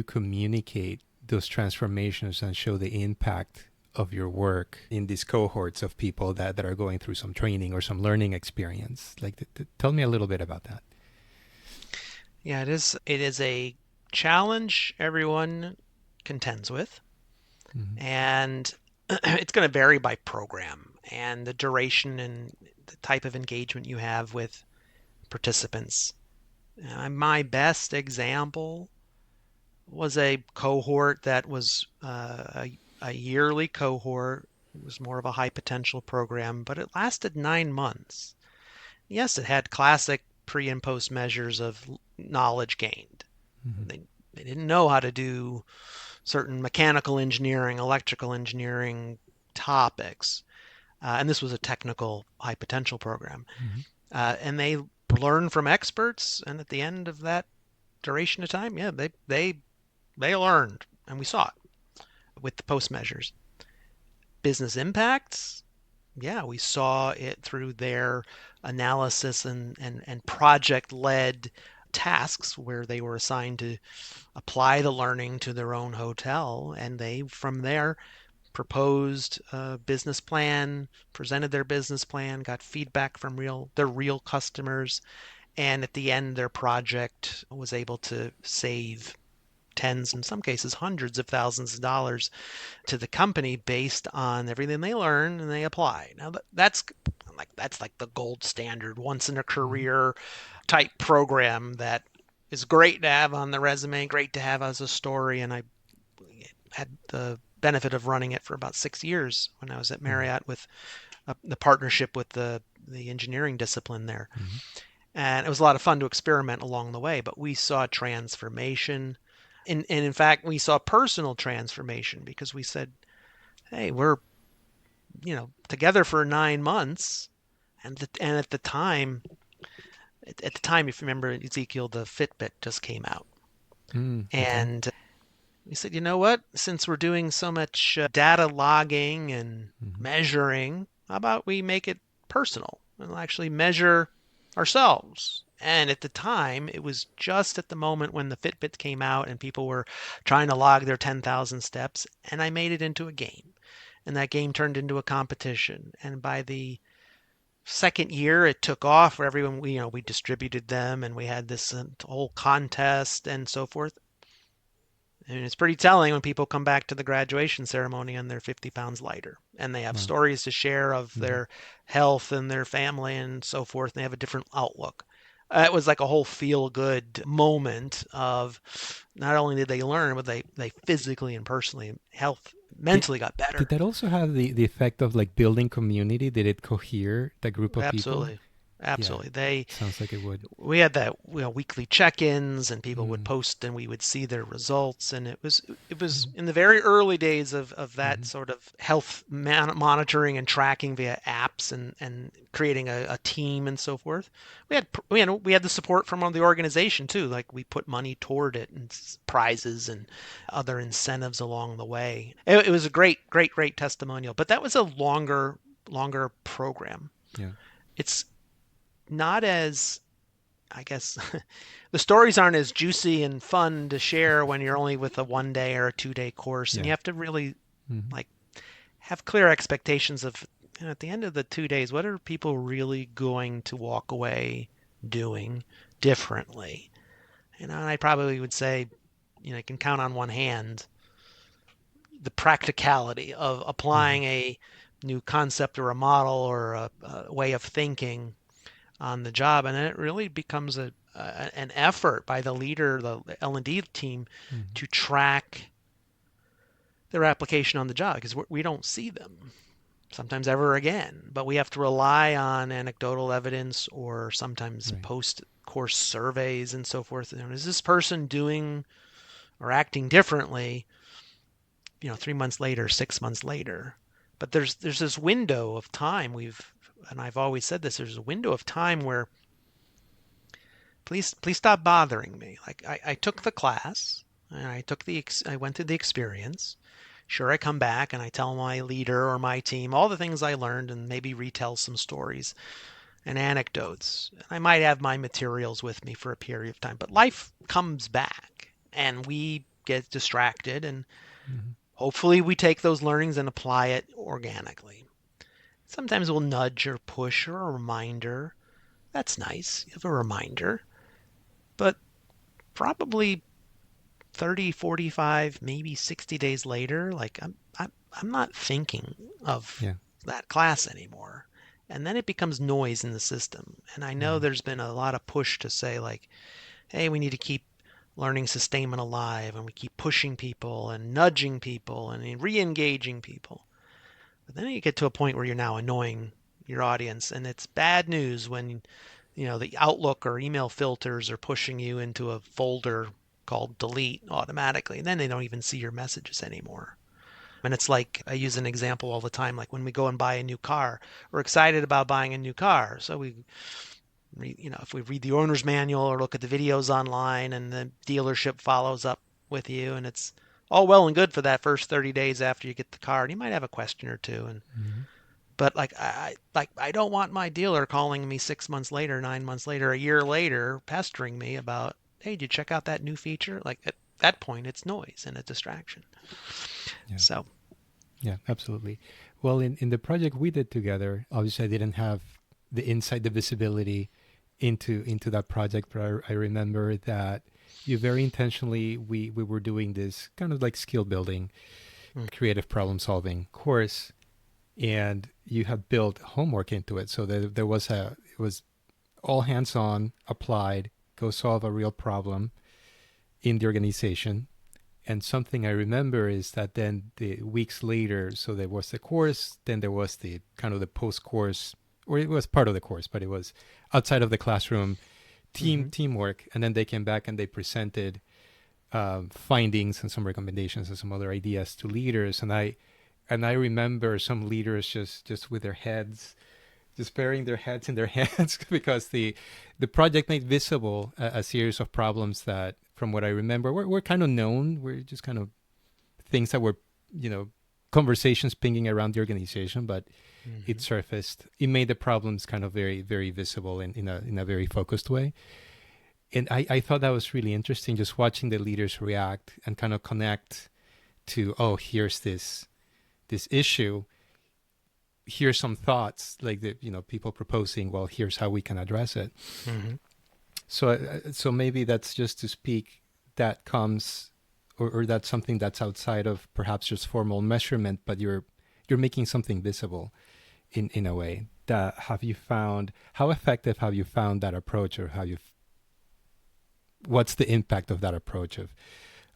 communicate those transformations and show the impact of your work in these cohorts of people that are going through some training or some learning experience? Like tell me a little bit about that. Yeah, it is. It is a challenge everyone contends with, Mm-hmm. and it's going to vary by program and the duration and the type of engagement you have with participants. My best example was a cohort that was a yearly cohort. It was more of a high potential program, but it lasted 9 months. Yes, it had classic pre and post measures of knowledge gained. Mm-hmm. They didn't know how to do certain mechanical engineering, electrical engineering topics. And this was a technical high potential program. Mm-hmm. And they learned from experts. And at the end of that duration of time, yeah, they learned, and we saw it with the post measures. Business impacts, yeah, we saw it through their analysis and project led tasks where they were assigned to apply the learning to their own hotel, and they from there proposed a business plan, presented their business plan, got feedback from their real customers, and at the end their project was able to save tens, in some cases hundreds of thousands of dollars to the company based on everything they learn and they apply. Now that's like the gold standard, once in a Mm-hmm. career type program that is great to have on the resume, great to have as a story. And I had the benefit of running it for about 6 years when I was at Mm-hmm. Marriott with the partnership with the engineering discipline there. Mm-hmm. And it was a lot of fun to experiment along the way, but we saw transformation. And in fact, we saw personal transformation because we said, hey, we're, together for 9 months. And at the time, if you remember, Ezekiel, the Fitbit just came out. Okay. And we said, you know what? Since we're doing so much data logging and Mm-hmm. measuring, how about we make it personal and actually measure ourselves? And at the time, it was just at the moment when the Fitbit came out and people were trying to log their 10,000 steps. And I made it into a game. And that game turned into a competition. And by the second year, it took off where everyone, we distributed them and we had this whole contest and so forth. And it's pretty telling when people come back to the graduation ceremony and they're 50 pounds lighter and they have Wow. stories to share of Mm-hmm. their health and their family and so forth. And they have a different outlook. It was like a whole feel good moment of not only did they learn, but they physically and personally, health, Did mentally got did better. that also have the effect of like building community? Did it cohere the group of people? Absolutely. Yeah. Absolutely. They Sounds like it would. we had that weekly check-ins and people would Mm. post and we would see their results, and it was Mm-hmm. in the very early days of that Mm-hmm. sort of health monitoring and tracking via apps and creating a team and so forth. We had the support from the organization too, like we put money toward it and prizes and other incentives along the way. It was a great testimonial, but that was a longer program. Yeah. It's not as, I guess, the stories aren't as juicy and fun to share when you're only with a 1 day or a 2 day course, and Yeah. you have to really Mm-hmm. like have clear expectations of, at the end of the 2 days, what are people really going to walk away doing differently? And I probably would say, you can count on one hand the practicality of Mm-hmm. applying a new concept or a model or a way of thinking on the job, and then it really becomes an effort by the leader, the L&D team, Hmm. to track their application on the job because we don't see them sometimes ever again. But we have to rely on anecdotal evidence or sometimes Right. post course surveys and so forth. Is this person doing or acting differently, 3 months later, 6 months later? But there's this window of time and I've always said this, there's a window of time where please stop bothering me. Like I took the class and I went through the experience. Sure, I come back and I tell my leader or my team all the things I learned and maybe retell some stories and anecdotes. I might have my materials with me for a period of time, but life comes back and we get distracted and Hmm. hopefully we take those learnings and apply it organically. Sometimes we'll nudge or push or a reminder. That's nice. You have a reminder. But probably 30, 45, maybe 60 days later, like I'm not thinking of Yeah. that class anymore. And then it becomes noise in the system. And I know Right. there's been a lot of push to say like, hey, we need to keep learning sustainment alive and we keep pushing people and nudging people and re-engaging people. But then you get to a point where you're now annoying your audience and it's bad news when the Outlook or email filters are pushing you into a folder called delete automatically. And then they don't even see your messages anymore. And it's like I use an example all the time, like when we go and buy a new car, we're excited about buying a new car. So if we read the owner's manual or look at the videos online and the dealership follows up with you and it's all well and good for that first 30 days after you get the car. And you might have a question or two. Hmm. But I don't want my dealer calling me 6 months later, 9 months later, a year later, pestering me about, hey, did you check out that new feature? Like at that point, it's noise and a distraction. Yeah. So, Yeah, absolutely. Well, in the project we did together, obviously I didn't have the insight, the visibility into that project, but I remember that you very intentionally we were doing this kind of like skill building, mm, creative problem solving course, and you have built homework into it. So there was it was all hands on, applied, go solve a real problem in the organization. And something I remember is that then the weeks later, so there was the course, then there was the kind of the post course, or it was part of the course, but it was outside of the classroom mm-hmm, teamwork, and then they came back and they presented findings and some recommendations and some other ideas to leaders, and I remember some leaders just with their heads, just burying their heads in their hands because the project made visible a series of problems that, from what I remember, were kind of known. We're just kind of things that were, you know, conversations pinging around the organization, but it mm-hmm. surfaced. It made the problems kind of very, very visible in a very focused way. And I thought that was really interesting, just watching the leaders react and kind of connect to, oh, here's this issue. Here's some thoughts, like the people proposing, well, here's how we can address it. Mm-hmm. So maybe that's just to speak that comes, or that's something that's outside of perhaps just formal measurement, but you're making something visible in a way. That have you found, how effective have you found that approach, or what's the impact of that approach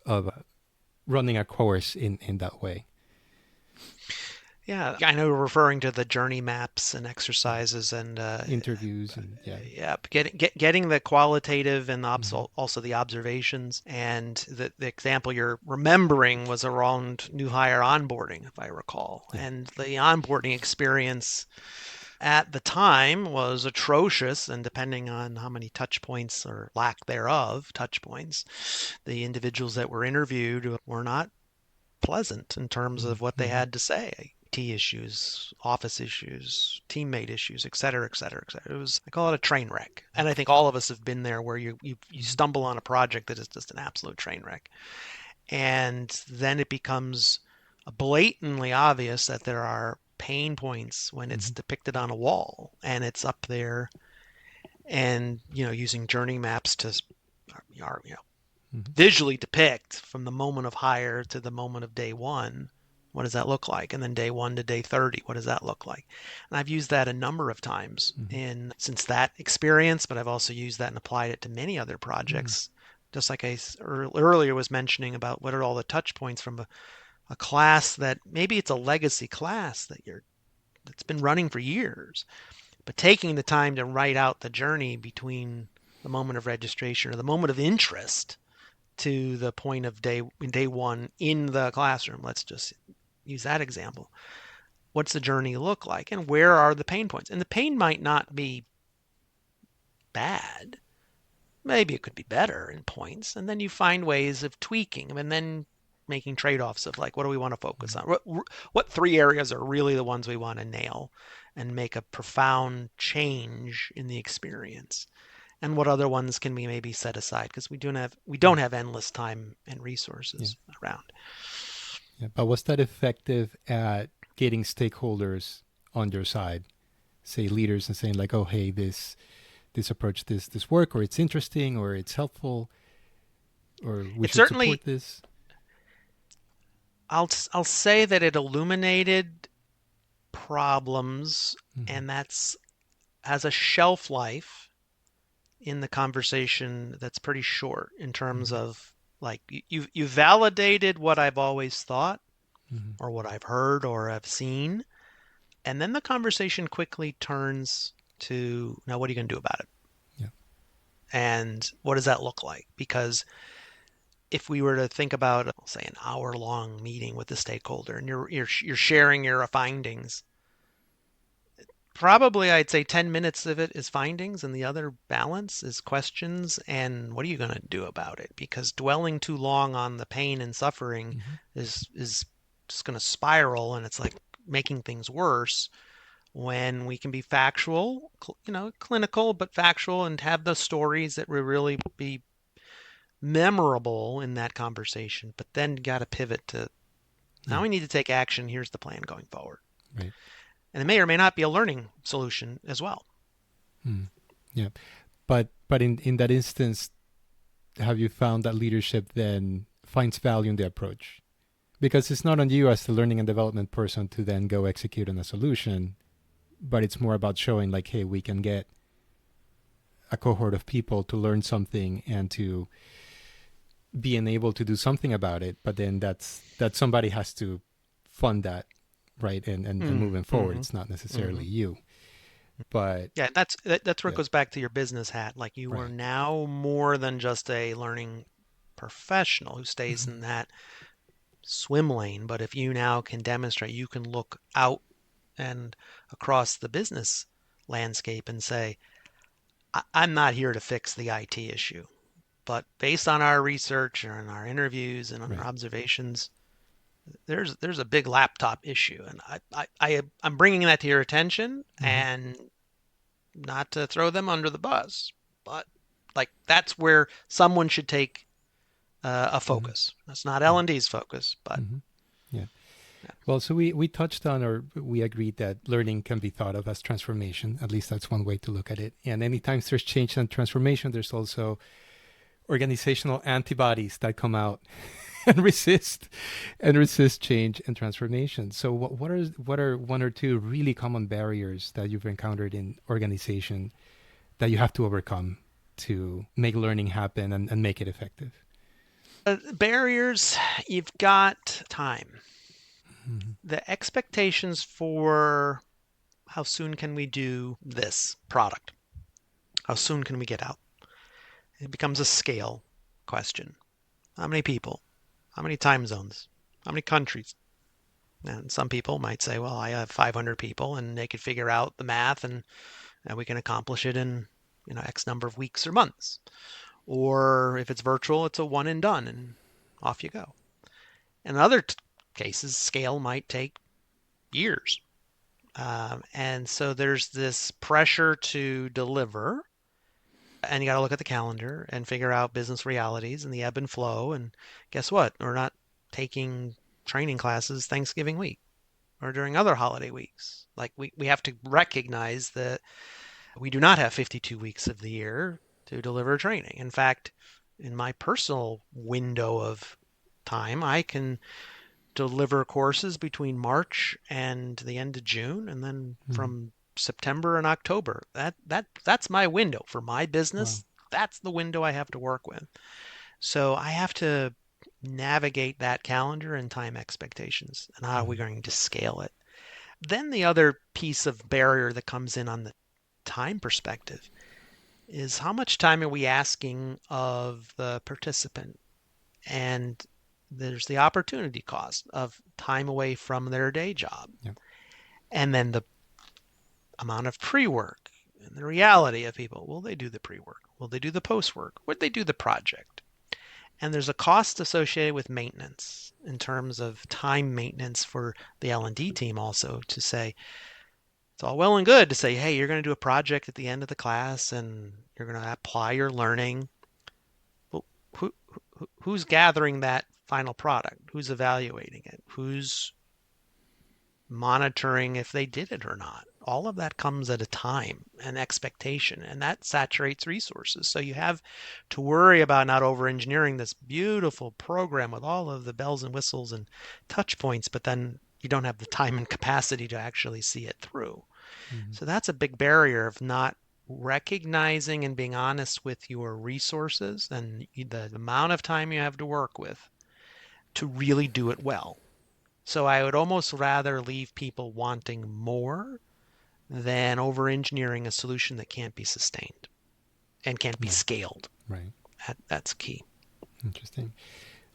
of running a course in that way? Yeah, I know we're referring to the journey maps and exercises and Interviews and yeah. yeah, getting the qualitative and Hmm. also the observations. And the example you're remembering was around new hire onboarding, if I recall. Yeah. And the onboarding experience at the time was atrocious. And depending on how many touch points or lack thereof, touch points, the individuals that were interviewed were not pleasant in terms of what they Mm-hmm. had to say. T issues, office issues, teammate issues, et cetera, et cetera, et cetera. It was, I call it a train wreck. And I think all of us have been there where you Hmm. stumble on a project that is just an absolute train wreck. And then it becomes blatantly obvious that there are pain points when it's Hmm. depicted on a wall and it's up there and, using journey maps to, Hmm. visually depict from the moment of hire to the moment of day one What does that look like? And then day 1 to day 30, what does that look like? And I've used that a number of times Mm-hmm. in since that experience, but I've also used that and applied it to many other Mm. projects. Just like I earlier was mentioning about what are all the touch points from a class that maybe it's a legacy class that's been running for years, but taking the time to write out the journey between the moment of registration or the moment of interest to the point of day 1 in the classroom. Let's just use that example. What's the journey look like, and where are the pain points? And the pain might not be bad. Maybe it could be better in points, and then you find ways of tweaking and then making trade-offs of like, what do we want to focus on? What 3 areas are really the ones we want to nail and make a profound change in the experience? And what other ones can we maybe set aside because we don't have endless time and Yeah. resources around. Yeah. But was that effective at getting stakeholders on your side? Say leaders and saying like, oh, hey, this approach, this work, or it's interesting, or it's helpful, or we It should certainly, support this. I'll say that it illuminated problems, Mm-hmm. and that's has a shelf life in the conversation that's pretty short in terms Mm-hmm. of like you validated what I've always thought Mm-hmm. or what I've heard or have seen, and then the conversation quickly turns to now what are you going to do about it? Yeah. And what does that look like? Because if we were to think about, say, an hour-long meeting with the stakeholder, and you're sharing your findings, probably I'd say 10 minutes of it is findings, and the other balance is questions and what are you going to do about it? Because dwelling too long on the pain and suffering Mm-hmm. is just going to spiral, and it's like making things worse when we can be factual, clinical, but factual, and have the stories that will really be memorable in that conversation, but then got to pivot to now Yeah. we need to take action. Here's the plan going forward. Right. And it may or may not be a learning solution as well. Mm. Yeah. But in that instance, have you found that leadership then finds value in the approach? Because it's not on you as the learning and development person to then go execute on a solution, but it's more about showing like, hey, we can get a cohort of people to learn something and to being able to do something about it. But then that somebody has to fund that, right? And moving forward, Mm-hmm. it's not necessarily Mm-hmm. you, but Yeah, that's where it yeah. goes back to your business hat. Like you are Right. now more than just a learning professional who stays Mm-hmm. in that swim lane, but if you now can demonstrate, you can look out and across the business landscape and say, I'm not here to fix the IT issue, but based on our research and our interviews and our Right. observations, there's a big laptop issue, and I'm bringing that to your attention, Mm-hmm. and not to throw them under the bus, but like that's where someone should take a Mm-hmm. focus. That's not Yeah. L&D's focus, but Mm-hmm. Yeah. yeah. Well, so we touched on, or we agreed that learning can be thought of as transformation. At least that's one way to look at it. And anytime there's change and transformation, there's also organizational antibodies that come out and resist change and transformation. So what are one or two really common barriers that you've encountered in organization that you have to overcome to make learning happen and make it effective? Barriers, you've got time. Mm-hmm. The expectations for how soon can we do this product? How soon can we get out? It becomes a scale question. How many people? How many time zones? How many countries? And some people might say, well, I have 500 people and they could figure out the math and we can accomplish it in, X number of weeks or months. Or if it's virtual, it's a one and done and off you go. In other cases, scale might take years. And so there's this pressure to deliver, and you got to look at the calendar and figure out business realities and the ebb and flow. And guess what? We're not taking training classes Thanksgiving week or during other holiday weeks. Like we have to recognize that we do not have 52 weeks of the year to deliver training. In fact, in my personal window of time, I can deliver courses between March and the end of June, and then Hmm. from September and October. That's my window for my Wow. business. That's the window I have to work with. So I have to navigate that calendar and time expectations, and how are we Hmm. going to scale it? Then the other piece of barrier that comes in on the time perspective is how much time are we asking of the participant? And there's the opportunity cost of time away from their day job. Yeah. And then the amount of pre-work and the reality of people. Will they do the pre-work? Will they do the post-work? Would they do the project? And there's a cost associated with maintenance in terms of time maintenance for the L&D team also to say, it's all well and good to say, hey, you're going to do a project at the end of the class and you're going to apply your learning. Well, who's gathering that final product? Who's evaluating it? Who's monitoring if they did it or not? All of that comes at a time and expectation, and that saturates resources. So you have to worry about not over engineering this beautiful program with all of the bells and whistles and touch points, but then you don't have the time and capacity to actually see it through. Hmm. So that's a big barrier of not recognizing and being honest with your resources and the amount of time you have to work with to really do it well. So I would almost rather leave people wanting more than over engineering a solution that can't be sustained and can't be Right. scaled. Right. That's key. Interesting.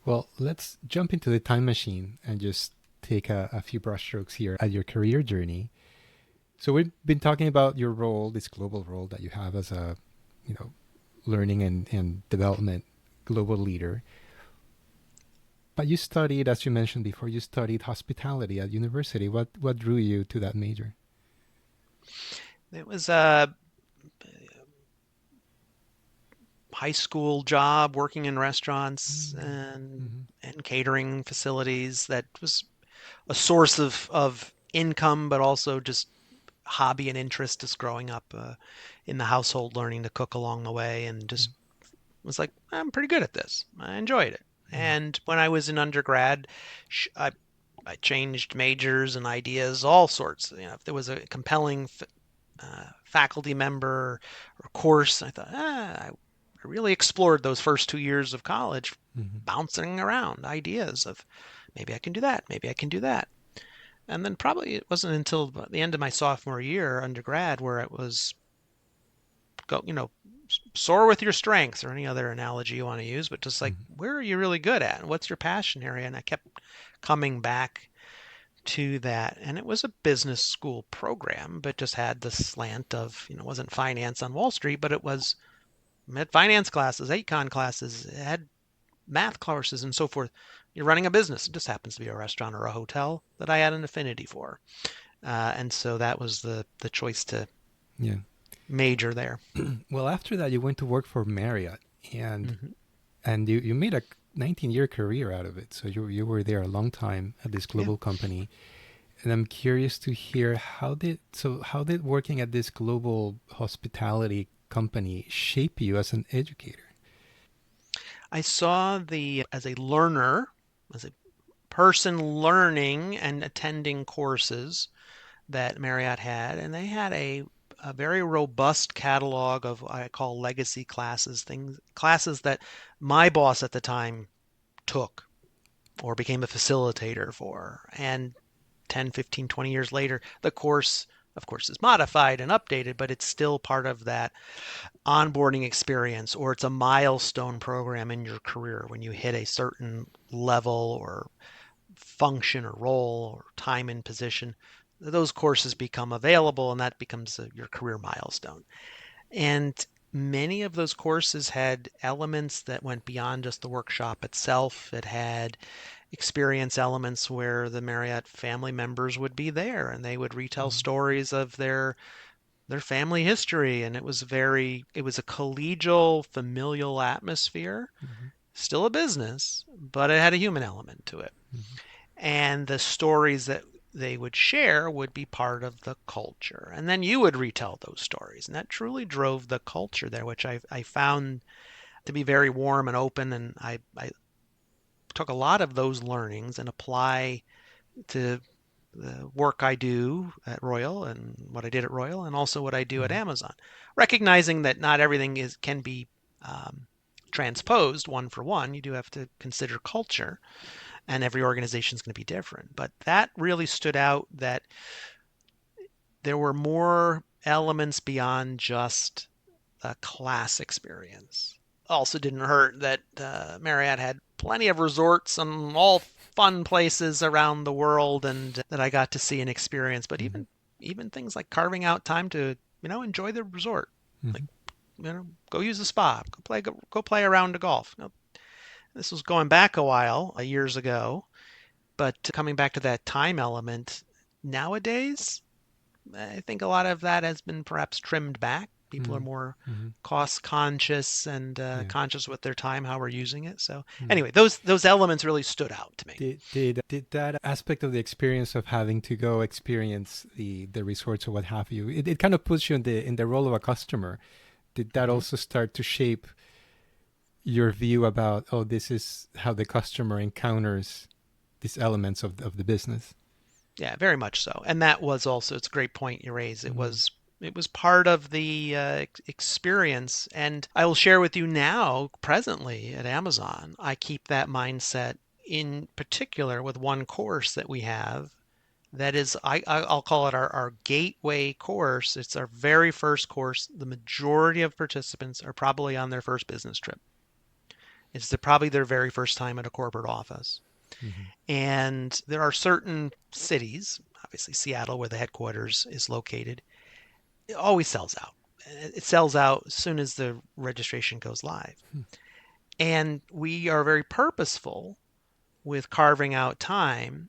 Well, let's jump into the time machine and just take a few brushstrokes here at your career journey. So we've been talking about your role, this global role that you have as a, you know, learning and development global leader. But you studied, as you mentioned before, you studied hospitality at university. What drew you to that major? It was a high school job working in restaurants Mm-hmm. and catering facilities that was a source of income, but also just hobby and interest just growing up in the household, learning to cook along the way, and just was like, I'm pretty good at this. I enjoyed it. Mm-hmm. And when I was in undergrad, I changed majors and ideas, all sorts. You know, if there was a compelling faculty member or course, I thought, I really explored those first 2 years of college, Mm-hmm. bouncing around ideas of maybe I can do that, maybe I can do that. And then probably it wasn't until the end of my sophomore year undergrad where it was go, soar with your strengths or any other analogy you want to use, but just like Mm-hmm. where are you really good at? And what's your passion area? And I kept coming back to that. And it was a business school program, but just had the slant of, it wasn't finance on Wall Street, but it was had finance classes, econ classes, it had math courses and so forth. You're running a business. It just happens to be a restaurant or a hotel that I had an affinity for. And so that was the choice to Yeah. major there. Well, after that, you went to work for Marriott, and Hmm. you made a 19-year career out of it. So you were there a long time at this Yeah. global company, and I'm curious to hear how did working at this global hospitality company shape you as an educator? I saw the as a learner, as a person learning and attending courses that Marriott had, and they had a very robust catalog of what I call legacy classes, classes that my boss at the time took or became a facilitator for. And 10, 15, 20 years later, the course, of course, is modified and updated, but it's still part of that onboarding experience, or it's a milestone program in your career when you hit a certain level or function or role or time and position. Those courses become available, and that becomes your career milestone. And many of those courses had elements that went beyond just the workshop itself. It had experience elements where the Marriott family members would be there and they would retell Mm-hmm. stories of their family history, and it was a collegial familial atmosphere, Mm-hmm. still a business, but it had a human element to it. Mm-hmm. And the stories that they would share would be part of the culture, and then you would retell those stories, and that truly drove the culture there, which I found to be very warm and open, and I took a lot of those learnings and apply to the work I do at Royal and what I did at Royal and also what I do at Mhm. Amazon, recognizing that not everything can be um, transposed one for one. You do have to consider culture, and every organization is going to be different. But that really stood out that there were more elements beyond just a class experience. Also, didn't hurt that Marriott had plenty of resorts and all fun places around the world, and that I got to see and experience. But Mhm. even things like carving out time to enjoy the resort, like Mhm. go use the spa, go play a round of golf. Now, this was going back a while, years ago, but coming back to that time element nowadays, I think a lot of that has been perhaps trimmed back. People are Mhm. more Mhm. cost conscious and Yeah. conscious with their time, how we're using it. So Mm. anyway, those elements really stood out to me. Did that aspect of the experience of having to go experience the resorts or what have you, it kind of puts you in the role of a customer. Did that Hmm. also start to shape your view about, oh, this is how the customer encounters these elements of the business? Yeah, very much so. And that was also, it's a great point you raised. Mm-hmm. It was part of the experience. And I will share with you now, presently at Amazon, I keep that mindset in particular with one course that we have that is, I'll call it our gateway course. It's our very first course. The majority of participants are probably on their first business trip. It's probably their very first time at a corporate office. Mm-hmm. And there are certain cities, obviously Seattle, where the headquarters is located, it always sells out. It sells out as soon as the registration goes live. And we are very purposeful with carving out time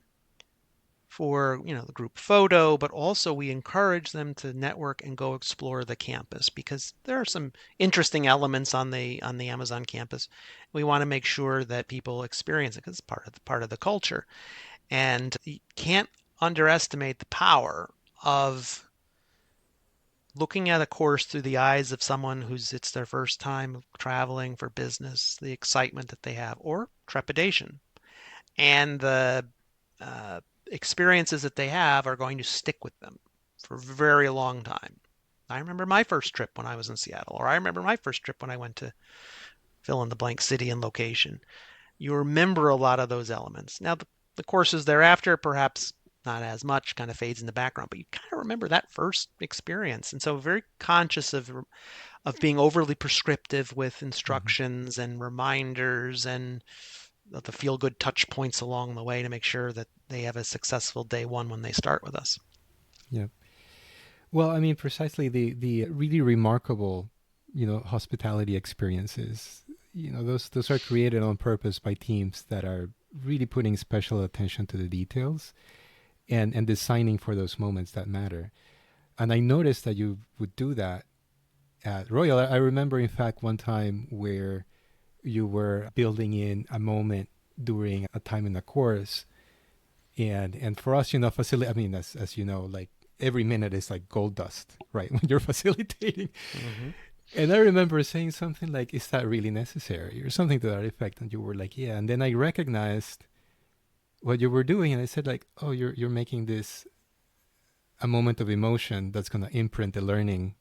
for the group photo, but also we encourage them to network and go explore the campus because there are some interesting elements on the Amazon campus. We want to make sure that people experience it because it's part of the culture. And you can't underestimate the power of looking at a course through the eyes of someone who's it's their first time traveling for business, the excitement that they have, or trepidation, and the uh, experiences that they have are going to stick with them for a very long time. I remember my first trip when I was in Seattle, or I remember my first trip when I went to fill in the blank city and location. You remember a lot of those elements. Now, the courses thereafter, perhaps not as much, kind of fades in the background, but you kind of remember that first experience. And so, very conscious of being overly prescriptive with Mm-hmm. instructions and reminders and the feel good touch points along the way to make sure that they have a successful day one when they start with us. Yeah. Well, I mean, precisely the really remarkable, hospitality experiences. Those are created on purpose by teams that are really putting special attention to the details and designing for those moments that matter. And I noticed that you would do that at Royal. I remember, in fact, one time where you were building in a moment during a time in the course, and for us, facility. I mean, as you know, like every minute is like gold dust, right? When you're facilitating. Hmm. And I remember saying something like, "Is that really necessary?" or something to that effect, and you were like, "Yeah." And then I recognized what you were doing, and I said like, "Oh, you're making this a moment of emotion that's going to imprint the learning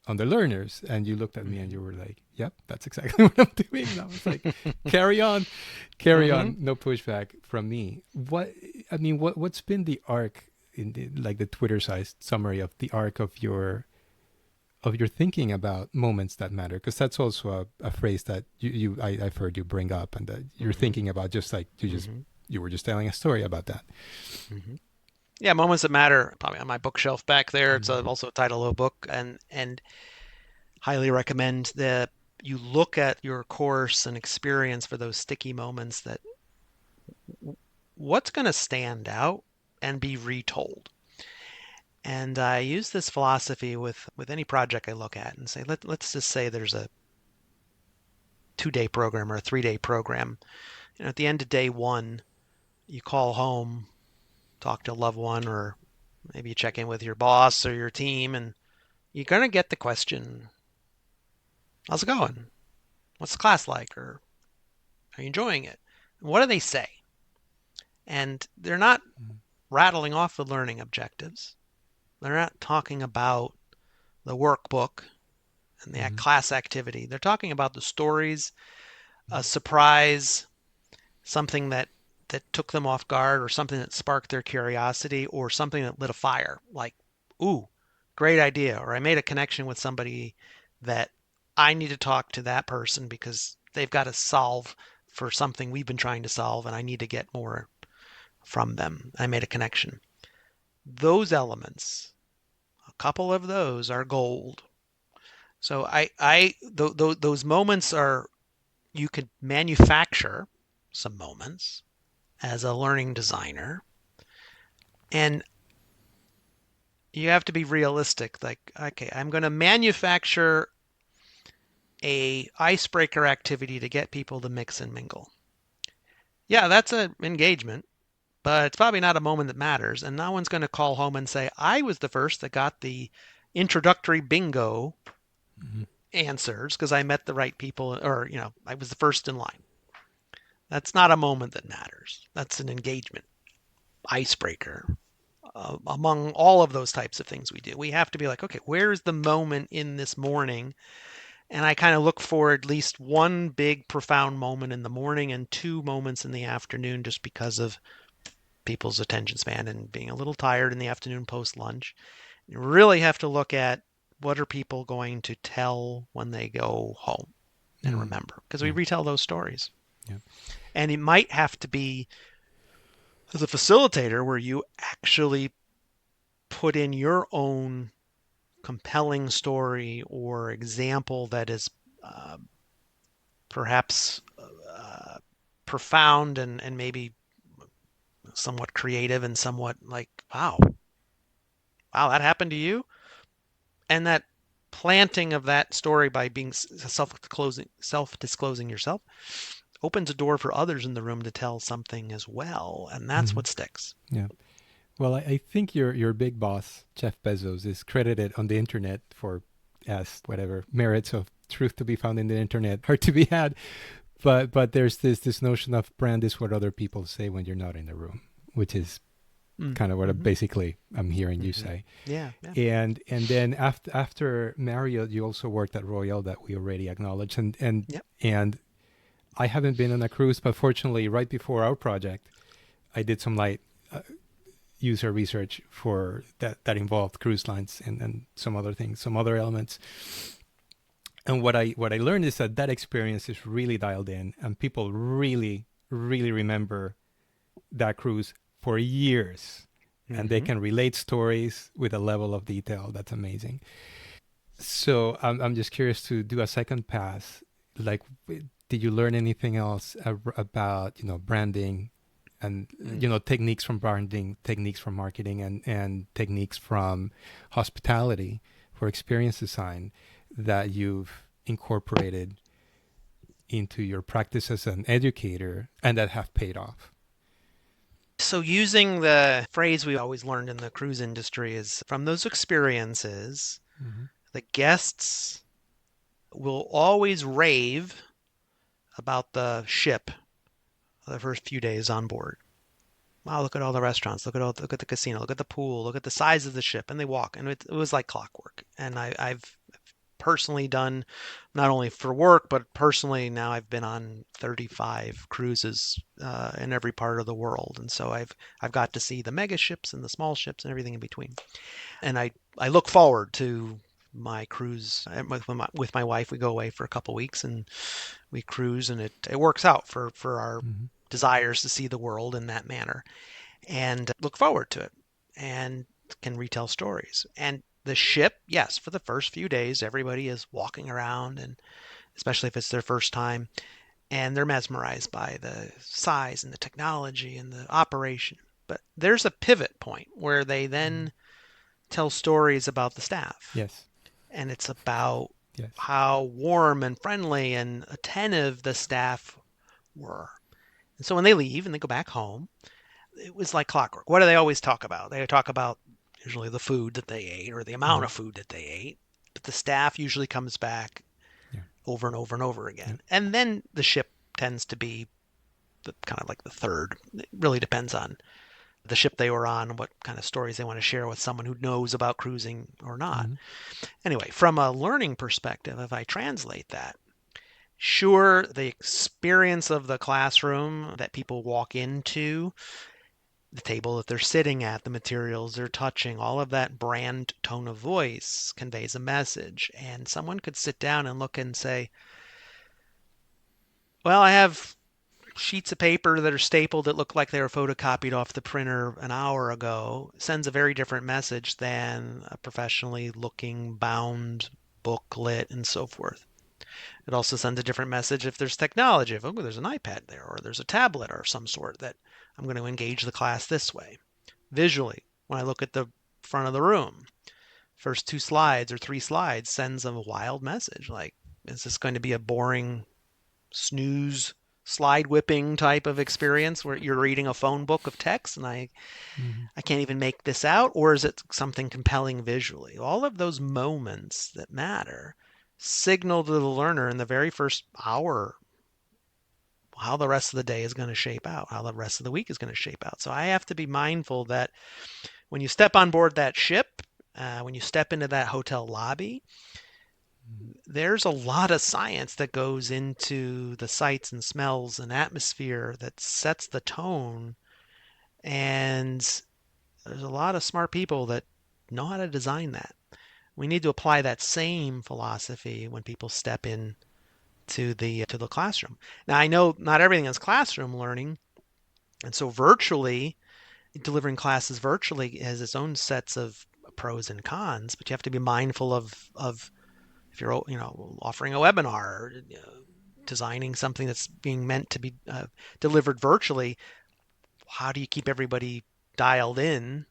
on the learners." And you looked at me and you were like, "Yep, that's exactly what I'm doing." And I was like, "Carry on, carry Hmm. on, no pushback from me." What's been the arc in like the Twitter sized summary of the arc of your thinking about moments that matter? Because that's also a phrase that I've heard you bring up, and that you're Hmm. thinking about, just like Hmm. you were just telling a story about that. Hmm. Yeah, Moments That Matter, probably on my bookshelf back there. It's Mm-hmm. also a title of a book, and highly recommend that you look at your course and experience for those sticky moments that what's going to stand out and be retold. And I use this philosophy with any project I look at and say, let's just say there's a 2-day program or a 3-day program. At the end of day one, you call home, talk to a loved one, or maybe you check in with your boss or your team, and you're going to get the question, how's it going? What's the class like? Or are you enjoying it? What do they say? And they're not Mm-hmm. rattling off the learning objectives. They're not talking about the workbook and the Mm-hmm. class activity. They're talking about the stories, a surprise, something that took them off guard, or something that sparked their curiosity, or something that lit a fire. Like, ooh, great idea, or I made a connection with somebody that I need to talk to that person because they've got to solve for something we've been trying to solve, and I need to get more from them. I made a connection. Those elements, a couple of those are gold. So those moments are, you could manufacture some moments as a learning designer, and you have to be realistic. Like, okay, I'm going to manufacture a icebreaker activity to get people to mix and mingle. Yeah, that's an engagement, but it's probably not a moment that matters. And no one's going to call home and say, I was the first that got the introductory bingo Mm-hmm. answers because I met the right people, or, I was the first in line. That's not a moment that matters. That's an engagement icebreaker. Among all of those types of things we do, we have to be like, okay, where is the moment in this morning? And I kind of look for at least one big profound moment in the morning and two moments in the afternoon, just because of people's attention span and being a little tired in the afternoon post lunch. You really have to look at what are people going to tell when they go home and Mm. remember, because we Yeah. retell those stories. Yeah. And it might have to be, as a facilitator, where you actually put in your own compelling story or example that is uh, perhaps profound, and maybe somewhat creative, and somewhat like, wow, wow, that happened to you. And that planting of that story by being self-disclosing yourself opens a door for others in the room to tell something as well, and that's Mm-hmm. what sticks. Yeah. Well, I think your big boss, Jeff Bezos, is credited on the internet for, as whatever merits of truth to be found in the internet are to be had. But there's this notion of brand is what other people say when you're not in the room, which is Mm. kind of what Mm-hmm. basically I'm hearing you Mm-hmm. say. Yeah, yeah. And then after Marriott, you also worked at Royal that we already acknowledged, Yep. and I haven't been on a cruise, but fortunately, right before our project, I did some light user research for that involved cruise lines and some other things, some other elements. And what I learned is that experience is really dialed in, and people really remember that cruise for years, and they Mm-hmm. can relate stories with a level of detail that's amazing. So I'm just curious to do a second pass. Like, did you learn anything else about branding and Mm. techniques from branding, techniques from marketing, and techniques from hospitality for experience design that you've incorporated into your practice as an educator and that have paid off? So, using the phrase we always learned in the cruise industry, is from those experiences, Mm-hmm. the guests will always rave about the ship the first few days on board. Wow, look at all the restaurants, look at the casino, look at the pool, look at the size of the ship, and they walk, and it was like clockwork. And I've personally done, not only for work, but personally now I've been on 35 cruises in every part of the world, and so I've got to see the mega ships and the small ships and everything in between. And I look forward to my cruise with my wife. We go away for a couple weeks and we cruise, and it works out for our Mm-hmm. desires to see the world in that manner, and look forward to it, and can retell stories. And the ship, yes, for the first few days, everybody is walking around, and especially if it's their first time, and they're mesmerized by the size and the technology and the operation. But there's a pivot point where they Mm-hmm. then tell stories about the staff, Yes. and it's about Yes. how warm and friendly and attentive the staff were. And so when they leave and they go back home, it was like clockwork. What do they always talk about? They talk about usually the food that they ate or the amount Mm-hmm. of food that they ate. But the staff usually comes back Yeah. over and over and over Yeah. again. And then the ship tends to be kind of like the third. It really depends on the ship they were on, what kind of stories they want to share with someone who knows about cruising or not. Mm-hmm. Anyway, from a learning perspective, if I translate that, sure, the experience of the classroom that people walk into, the table that they're sitting at, the materials they're touching, all of that brand tone of voice conveys a message. And someone could sit down and look and say, well, I have sheets of paper that are stapled that look like they were photocopied off the printer an hour ago. Sends a very different message than a professionally looking bound booklet and so forth. It also sends a different message if there's technology. If, oh, there's an iPad there, or there's a tablet or some sort, that I'm going to engage the class this way. Visually, when I look at the front of the room, first two slides or three slides sends a wild message like, is this going to be a boring snooze slide whipping type of experience where you're reading a phone book of text and Mm-hmm. I can't even make this out? Or is it something compelling visually? All of those moments that matter signal to the learner in the very first hour how the rest of the day is going to shape out, how the rest of the week is going to shape out. So I have to be mindful that when you step on board that ship, when you step into that hotel lobby, there's a lot of science that goes into the sights and smells and atmosphere that sets the tone. And there's a lot of smart people that know how to design that. We need to apply that same philosophy when people step in to the classroom. Now I know not everything is classroom learning, and so virtually delivering classes virtually has its own sets of pros and cons. But you have to be mindful of if you're offering a webinar or designing something that's being meant to be delivered virtually. How do you keep everybody dialed in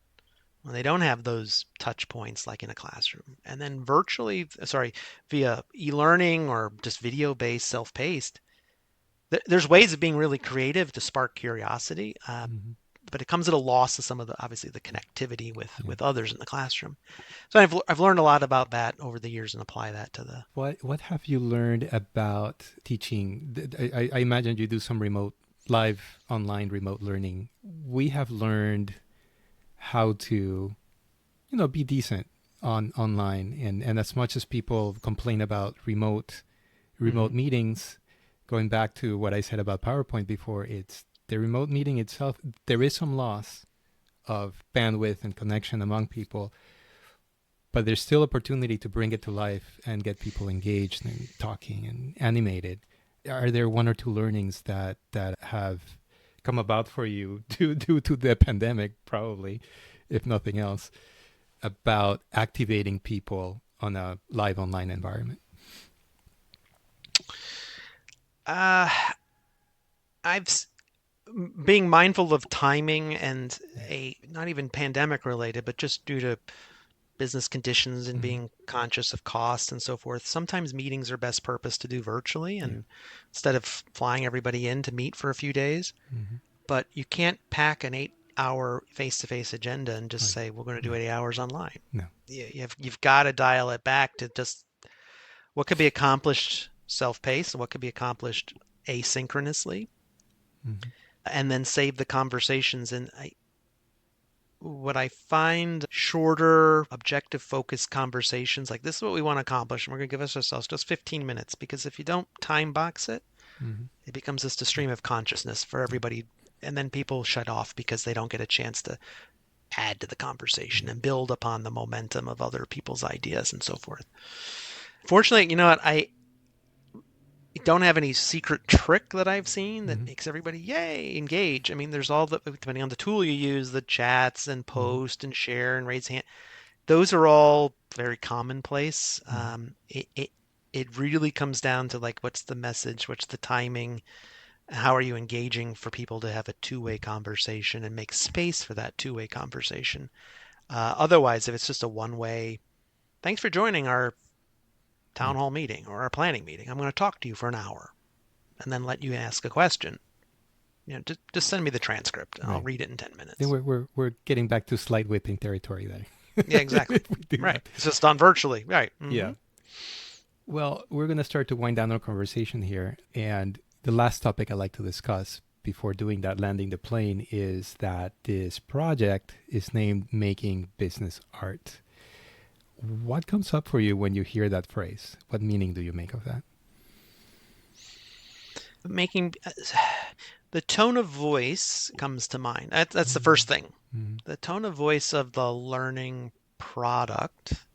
when they don't have those touch points like in a classroom? And then via e-learning or just video-based, self-paced, there's ways of being really creative to spark curiosity, Mm-hmm. but it comes at a loss of some of the obviously the connectivity Yeah. with others in the classroom. So I've learned a lot about that over the years and apply that to the. What have you learned about teaching? I imagine you do some remote, live, online, remote learning. We have learned how to, be decent on online, and as much as people complain about remote Mhm. meetings, going back to what I said about PowerPoint before, it's the remote meeting itself. There is some loss of bandwidth and connection among people, but there's still opportunity to bring it to life and get people engaged and talking and animated. Are there one or two learnings that have come about for you due to the pandemic, probably, if nothing else, about activating people on a live online environment? Uh, I've being mindful of timing and Yeah. a not even pandemic related, but just due to business conditions and Mm-hmm. being conscious of cost and so forth. Sometimes meetings are best purpose to do virtually, Yeah. and instead of flying everybody in to meet for a few days. Mm-hmm. But you can't pack an 8 hour face-to-face agenda and Oh, just yeah. say we're going to do No. 8 hours online. No. You've got to dial it back to just what could be accomplished self-paced and what could be accomplished asynchronously, Mm-hmm. and then save the conversations. And what I find shorter, objective focused conversations like this is what we want to accomplish, and we're going to give ourselves just 15 minutes because if you don't time box it, Mm-hmm. it becomes just a Yeah. stream of consciousness for Yeah. everybody. And then people shut off because they don't get a chance to add to the Yeah. conversation and build upon the momentum of other people's ideas and so forth. Fortunately, you know what? I don't have any secret trick that I've seen that Mm-hmm. makes everybody yay engage. I mean, there's all the depending on the tool you use, the chats and Mm-hmm. post and share and raise hand. Those are all very commonplace. Mm-hmm. It really comes down to like what's the message, what's the timing, how are you engaging for people to have a two-way conversation and make space for that two-way conversation. Otherwise, if it's just a one-way, thanks for joining our Yeah. town hall meeting or our planning meeting. I'm going to talk to you for an hour and then let you ask a question. Just send me the transcript and I'll Right. read it in 10 Then minutes. we're getting back to slide whipping territory there. Yeah, exactly. If we do Right. that. It's just done virtually. Right. Mm-hmm. Yeah. Well, we're going to start to wind down our conversation here. And the last topic I'd like to discuss, before doing that landing the plane is that this project is named Making Business Art. What comes up for you when you hear that phrase? What meaning do you make of that? Making the tone of voice comes to mind. That's the Mm, first thing. mm, The tone of voice of the learning product.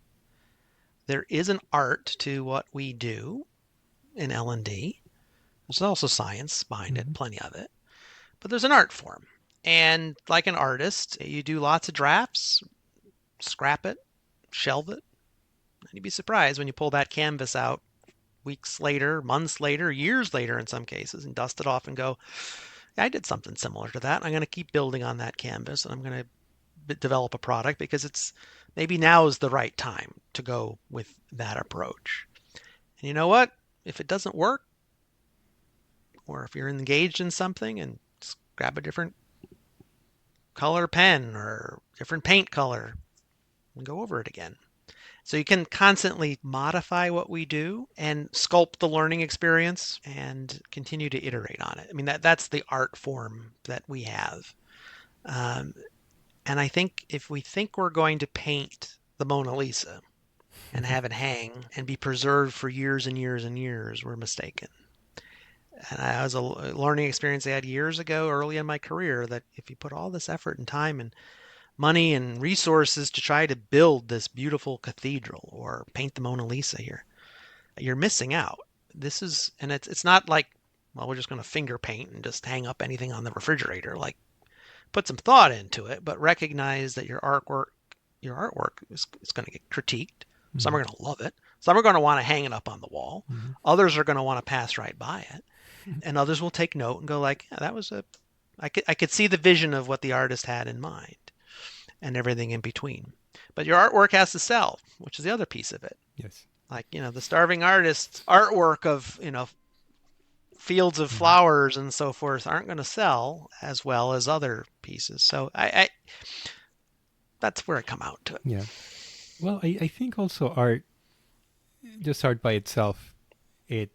There is an art to what we do in L&D. There's also science behind it, mm, plenty of it, but there's an art form. And like an artist, you do lots of drafts, scrap it, shelve it, and you'd be surprised when you pull that canvas out weeks later, months later, years later in some cases, and dust it off and go, yeah, I did something similar to that. I'm going to keep building on that canvas and I'm going to develop a product because it's maybe now is the right time to go with that approach. And you know what? If it doesn't work, or if you're engaged in something and just grab a different color pen or different paint color and go over it again. So you can constantly modify what we do and sculpt the learning experience and continue to iterate on it. I mean, that's the art form that we have. Um, and I think if we think we're going to paint the Mona Lisa and have it hang and be preserved for years and years and years, we're mistaken. And I was a learning experience I had years ago, early in my career, that if you put all this effort and time and money and resources to try to build this beautiful cathedral or paint the Mona Lisa here, you're missing out. This is, and it's not like, well, we're just going to finger paint and just hang up anything on the refrigerator. Like, put some thought into it, but recognize that your artwork is going to get critiqued. Some mm, are going to love it. Some are going to want to hang it up on the wall. mm, Others are going to want to pass right by it, and others will take note and go like, yeah, that was a. I could see the vision of what the artist had in mind, and everything in between. But your artwork has to sell, which is the other piece of it. yes. Like, the starving artist's artwork of, fields of Mm, flowers and so forth aren't going to sell as well as other pieces. So I that's where I come out to it. yeah. Well, I think also art, just art by itself, it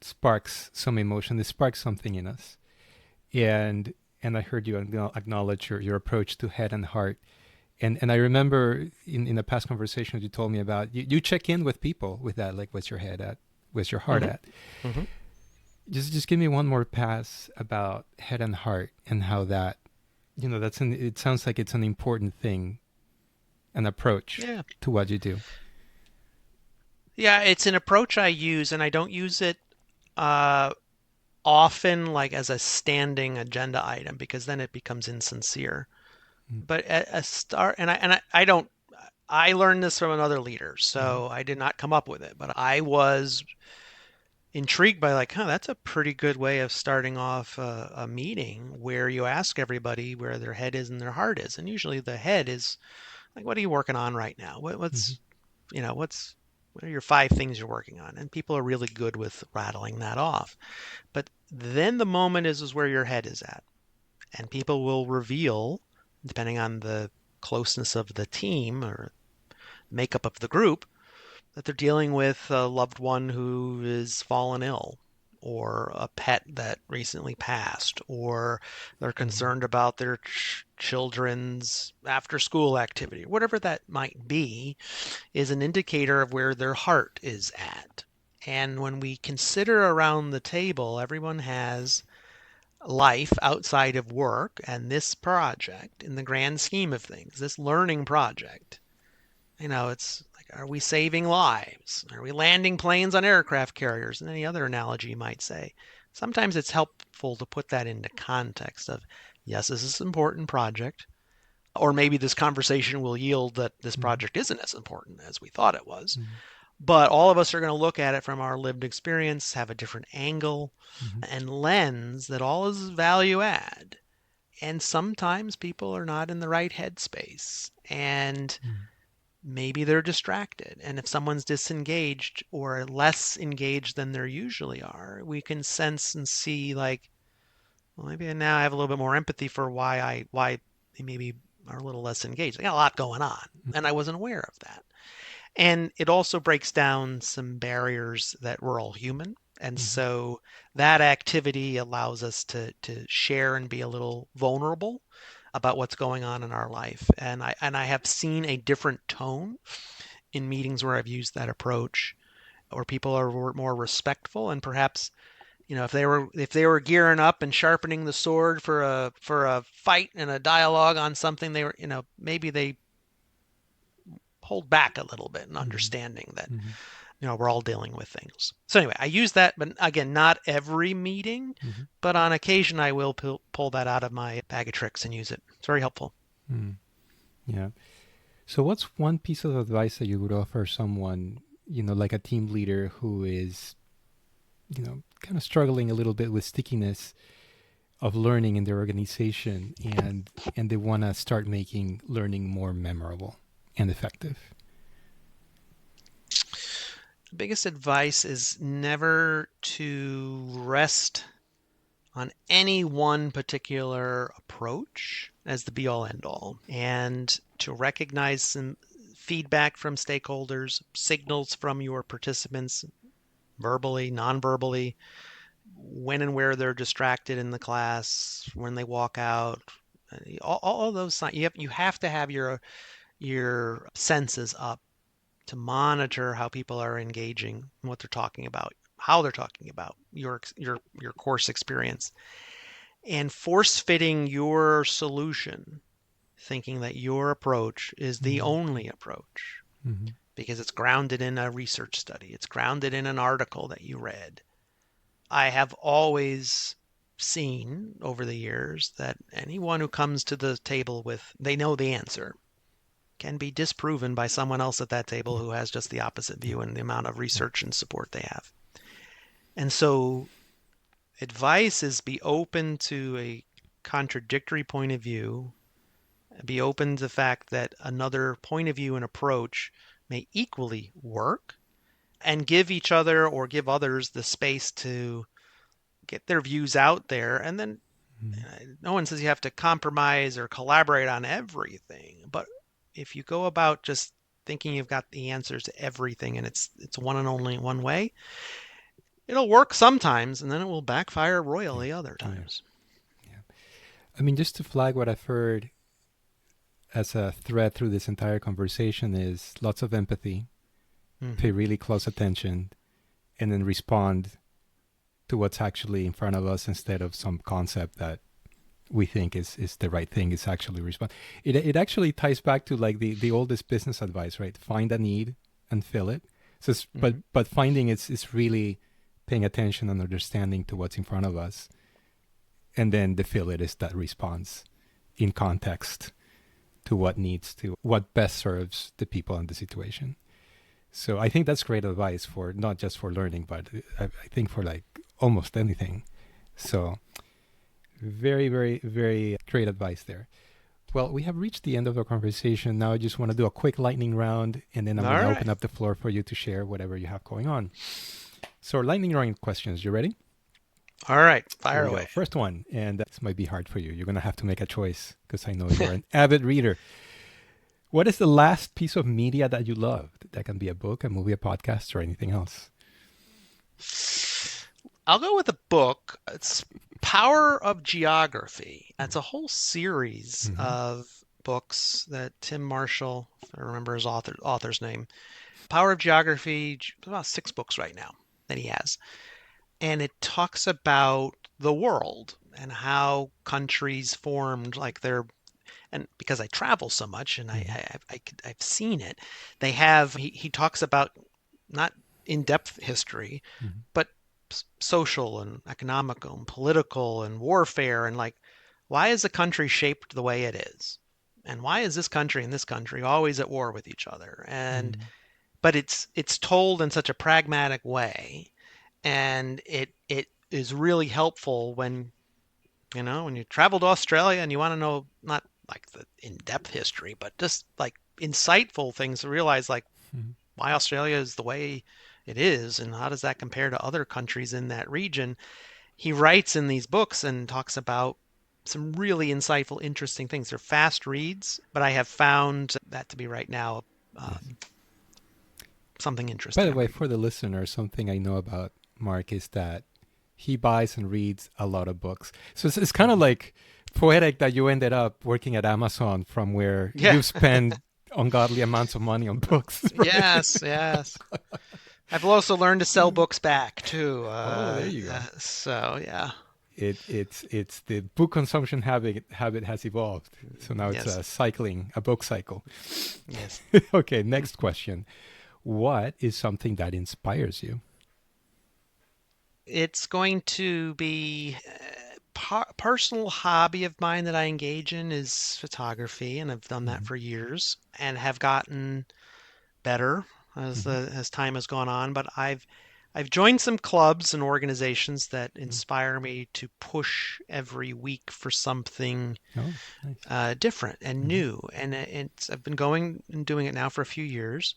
sparks some emotion. It sparks something in us. And I heard you acknowledge your approach to head and heart. And I remember in a past conversation you told me about you check in with people with that, like what's your head at, where's your heart Mm-hmm. at. Mm-hmm. Just give me one more pass about head and heart and how that, it sounds like it's an important thing, an approach Yeah. to what you do. Yeah, it's an approach I use, and I don't use it uh, often like as a standing agenda item because then it becomes insincere. Mm, But at a start, and I don't. I learned this from another leader, mm, so I did not come up with it. But I was intrigued by like, that's a pretty good way of starting off a meeting where you ask everybody where their head is and their heart is, and usually the head is like, what are you working on right now? mhm, What are your 5 things you're working on? And people are really good with rattling that off. But then the moment is where your head is at, and people will reveal, depending on the closeness of the team or makeup of the group, that they're dealing with a loved one who is fallen ill, or a pet that recently passed, or they're mhm, concerned about their children's after school activity. Whatever that might be is an indicator of where their heart is at. And when we consider around the table, everyone has life outside of work, and this project, in the grand scheme of things, this learning project, it's like, are we saving lives? Are we landing planes on aircraft carriers? And any other analogy you might say. Sometimes it's helpful to put that into context of, yes, this is an important project, or maybe this conversation will yield that this mhm, project isn't as important as we thought it was. mhm, But all of us are going to look at it from our lived experience, have a different angle mhm, and lens that all is value add. And sometimes people are not in the right headspace. And mhm, maybe they're distracted. And if someone's disengaged or less engaged than they usually are, we can sense and see like, well, maybe now I have a little bit more empathy for why they maybe are a little less engaged. They got a lot going on, and I wasn't aware of that. And it also breaks down some barriers that we're all human. And Mm-hmm. so that activity allows us to share and be a little vulnerable about what's going on in our life. And I have seen a different tone in meetings where I've used that approach, where people are more respectful, and perhaps, if they were gearing up and sharpening the sword for a fight and a dialogue on something, they were, maybe they hold back a little bit in understanding that, Mm-hmm. we're all dealing with things. So anyway, I use that, but again, not every meeting, Mm-hmm. but on occasion I will pull that out of my bag of tricks and use it. It's very helpful. Mm-hmm. Yeah. So, what's one piece of advice that you would offer someone, like a team leader who is, kind of struggling a little bit with stickiness of learning in their organization, and they want to start making learning more memorable and effective? The biggest advice is never to rest on any one particular approach as the be all end all, and to recognize some feedback from stakeholders, signals from your participants, verbally, non-verbally, when and where they're distracted in the class, when they walk out, all of those signs. You have to have your senses up to monitor how people are engaging, what they're talking about, how they're talking about your course experience, and force fitting your solution, thinking that your approach is the Mm-hmm. only approach Mm-hmm. because it's grounded in a research study, it's grounded in an article that you read. I have always seen over the years that anyone who comes to the table with they know the answer can be disproven by someone else at that table Yeah. who has just the opposite Yeah. view and the amount of Yeah. research and support they have. And so advice is be open to a contradictory point of view, be open to the fact that another point of view and approach may equally work, and give each other or give others the space to get their views out there. And then Mm-hmm. no one says you have to compromise or collaborate on everything, but if you go about just thinking you've got the answers to everything and it's one and only one way, it'll work sometimes and then it will backfire Yeah. royally other Yeah. times. Yeah. I mean, just to flag what I've heard as a thread through this entire conversation is lots of empathy, pay Mm-hmm. really close attention, and then respond to what's actually in front of us instead of some concept that we think is the right thing is actually respond. It actually ties back to like the oldest business advice, right? Find a need and fill it. So Mm-hmm. but finding is really paying attention and understanding to what's in front of us, and then the fill it is that response in context to what best serves the people in the situation. So I think that's great advice for not just for learning, but I think for like almost anything. So very, very, very great advice there. Well, we have reached the end of our conversation. Now I just want to do a quick lightning round, and then I'm going All to right. open up the floor for you to share whatever you have going on. So, our lightning round questions. You ready? All right. Here Fire we away. go. First one, and this might be hard for you. You're going to have to make a choice because I know you're an avid reader. What is the last piece of media that you loved? That can be a book, a movie, a podcast, or anything else. I'll go with a book. It's Power of Geography. It's a whole series Mm-hmm. of books that Tim Marshall, if I remember his author's name, Power of Geography, about 6 books right now that he has. And it talks about the world and how countries formed, like they're, and because I travel so much and Mm-hmm. I've seen it, they have, he talks about not in-depth history, Mm-hmm. but social and economical and political and warfare, and like, why is a country shaped the way it is? And why is this country and this country always at war with each other? And Mm-hmm. but it's told in such a pragmatic way, and it is really helpful when you travel to Australia and you want to know not like the in-depth history, but just like insightful things to realize like Mm-hmm. why Australia is the way it is and how does that compare to other countries in that region. He writes in these books and talks about some really insightful, interesting things. They're fast reads, but I have found that to be right now Yes. something By interesting the I'm way, reading. for the listener, something I know about Mark, is that he buys and reads a lot of books. So it's kind of like poetic that you ended up working at Amazon from where Yeah. you spend ungodly amounts of money on books, right? Yes, yes. I've also learned to sell books back too. Oh, there you go. So yeah. It's the book consumption habit has evolved. So now it's Yes. a book cycle. Yes. Okay, next question. What is something that inspires you? It's going to be personal hobby of mine that I engage in is photography, and I've done that Hmm. for years and have gotten better Hmm. as time has gone on. But I've joined some clubs and organizations that Hmm. inspire me to push every week for something Oh, nice. different and Hmm. new. And I've been going and doing it now for a few years,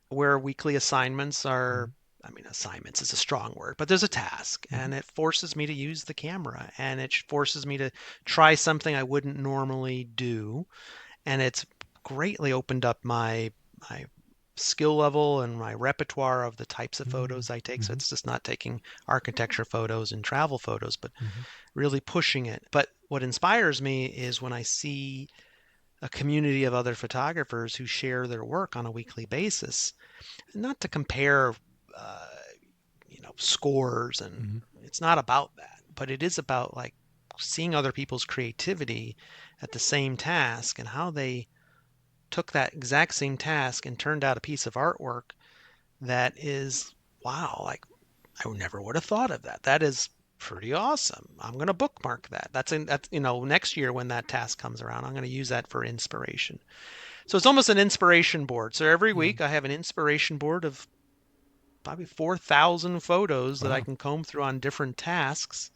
where weekly assignments are. Hmm. I mean, assignments is a strong word, but there's a task, Hmm. and it forces me to use the camera, and it forces me to try something I wouldn't normally do, and it's greatly opened up my skill level and my repertoire of the types of Hmm. photos I take. So Hmm. it's just not taking architecture photos and travel photos, but Hmm. really pushing it. But what inspires me is when I see a community of other photographers who share their work on a weekly basis, not to compare, uh, scores, and Hmm. it's not about that, but it is about like seeing other people's creativity at the same task and how they took that exact same task and turned out a piece of artwork that is, wow, like I never would have thought of that. That is pretty awesome. I'm going to bookmark that. Next year when that task comes around, I'm going to use that for inspiration. So it's almost an inspiration board. So every Yeah. week I have an inspiration board of probably 4,000 photos that I Wow. can comb through on different tasks.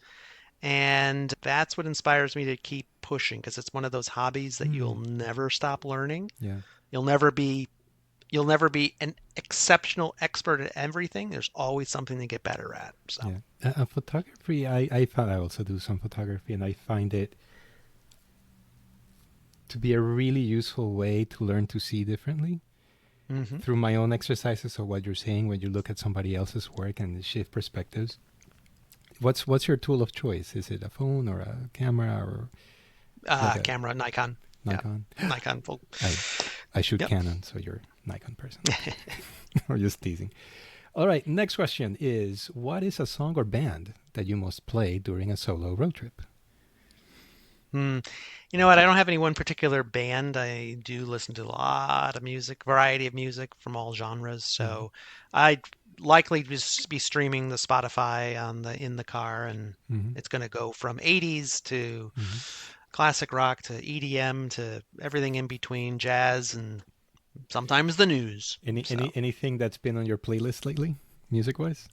And that's what inspires me to keep pushing, because it's one of those hobbies that Hmm. you'll never stop learning. Yeah. You'll never be You'll never be an exceptional expert at everything. There's always something to get better at. So, Yeah. Photography, I found I also do some photography, and I find it to be a really useful way to learn to see differently hmm through my own exercises of what you're saying when you look at somebody else's work and shift perspectives. What's your tool of choice? Is it a phone or a camera or like a camera, Nikon. Yeah, Nikon? Nikon full. I I shoot Yep. Canon, so you're a Nikon person. Okay. Or just teasing. All right, next question is what is a song or band that you must play during a solo road trip? Hmm. You know what? I don't have any one particular band. I do listen to a lot of music, variety of music from all genres. Hmm. So I'd likely just be streaming the Spotify on the in the car, and Hmm. it's going to go from 80s to Hmm. classic rock to EDM to everything in between, jazz, and sometimes the news. So. Anything that's been on your playlist lately, music wise?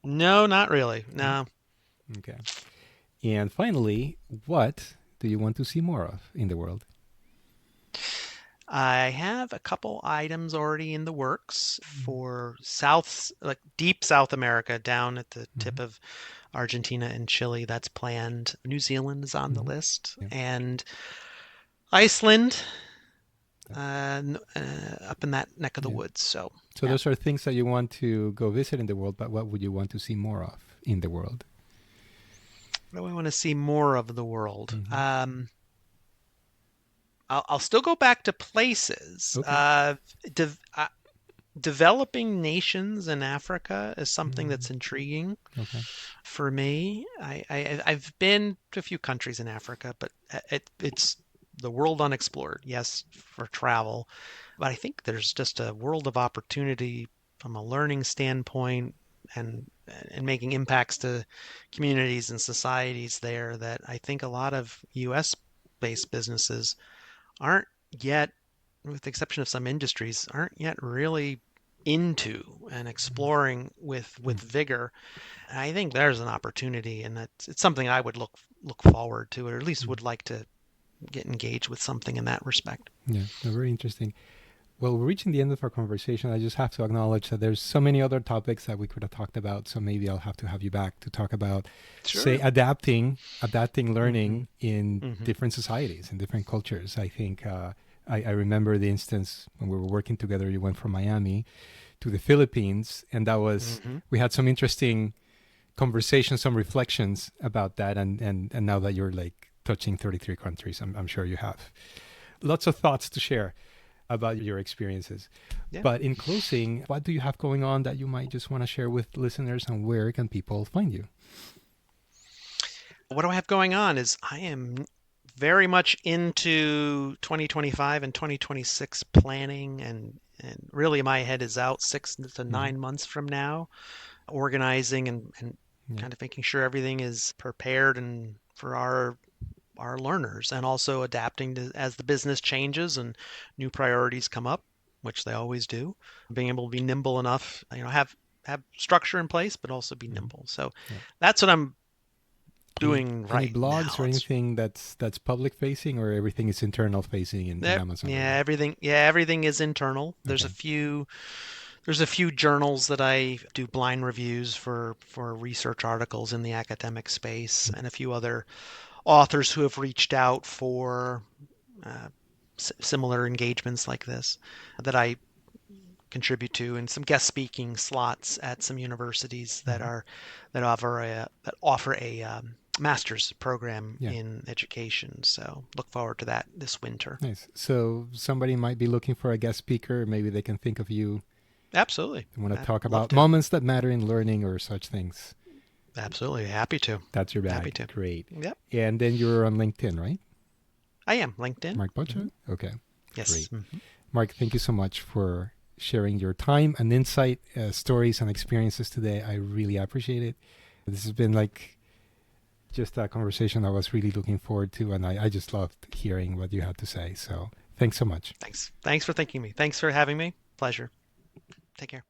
No, not really. No. No. Okay. And finally, what do you want to see more of in the world? I have a couple items already in the works Hmm. for like deep South America, down at the tip Hmm. of Argentina and Chile. That's planned. New Zealand is on the Hmm. list, Yeah. and Iceland, Yeah. up in that neck of the Yeah. woods. So, So yeah. those are things that you want to go visit in the world, but what would you want to see more of in the world? What do I want to see more of the world? Hmm. I'll still go back to places. Okay. De- uh, Developing nations in Africa is something Mm. that's intriguing Okay. for me. I've been to a few countries in Africa, but it's the world unexplored. Yes, for travel, but I think there's just a world of opportunity from a learning standpoint, and making impacts to communities and societies there, that I think a lot of U.S. based businesses aren't yet, with the exception of some industries, aren't yet really into and exploring with Mm. vigor. And I think there's an opportunity, and it's something I would look forward to, or at least Mm. would like to get engaged with something in that respect. Yeah, no, very interesting. Well, we're reaching the end of our conversation. I just have to acknowledge that there's so many other topics that we could have talked about. So maybe I'll have to have you back to talk about, say, Sure. adapting hmm learning in hmm different societies, in different cultures. I think I remember the instance when we were working together. You went from Miami to the Philippines, and that was Hmm. we had some interesting conversations, some reflections about that, and now that you're like touching 33 countries, I'm sure you have lots of thoughts to share about your experiences. Yeah. But in closing, what do you have going on that you might just want to share with listeners, and where can people find you? What do I have going on is I am very much into 2025 and 2026 planning, and really my head is out 6 to Hmm. 9 months from now, organizing and Yeah. kind of making sure everything is prepared and for our learners, and also adapting to as the business changes and new priorities come up, which they always do. Being able to be nimble enough, have structure in place, but also be Hmm. nimble. So Yeah. that's what I'm Any doing any right blogs now. or It's anything that's public facing, or everything is internal facing in Yep. Amazon right Yeah, now? everything is internal. Okay. There's a few journals that I do blind reviews for research articles in the academic space, and a few other authors who have reached out for uh, similar engagements like this that I contribute to, and some guest speaking slots at some universities Hmm. that offer a master's program Yeah. in education. So look forward to that this winter. Nice. So somebody might be looking for a guest speaker. Maybe they can think of you. Absolutely. They want to I'd talk love about to. moments that matter in learning or such things. Absolutely. Happy to. That's your Happy bag. to. Great. Yep. And then you're on LinkedIn, right? I am LinkedIn. Mark Hmm. Boccia? Okay. Yes. Great. Mark, thank you so much for sharing your time and insight, stories, and experiences today. I really appreciate it. This has been like just a conversation I was really looking forward to, and I just loved hearing what you had to say. So thanks so much. Thanks. Thanks for thinking of me. Thanks for having me. Pleasure. Take care.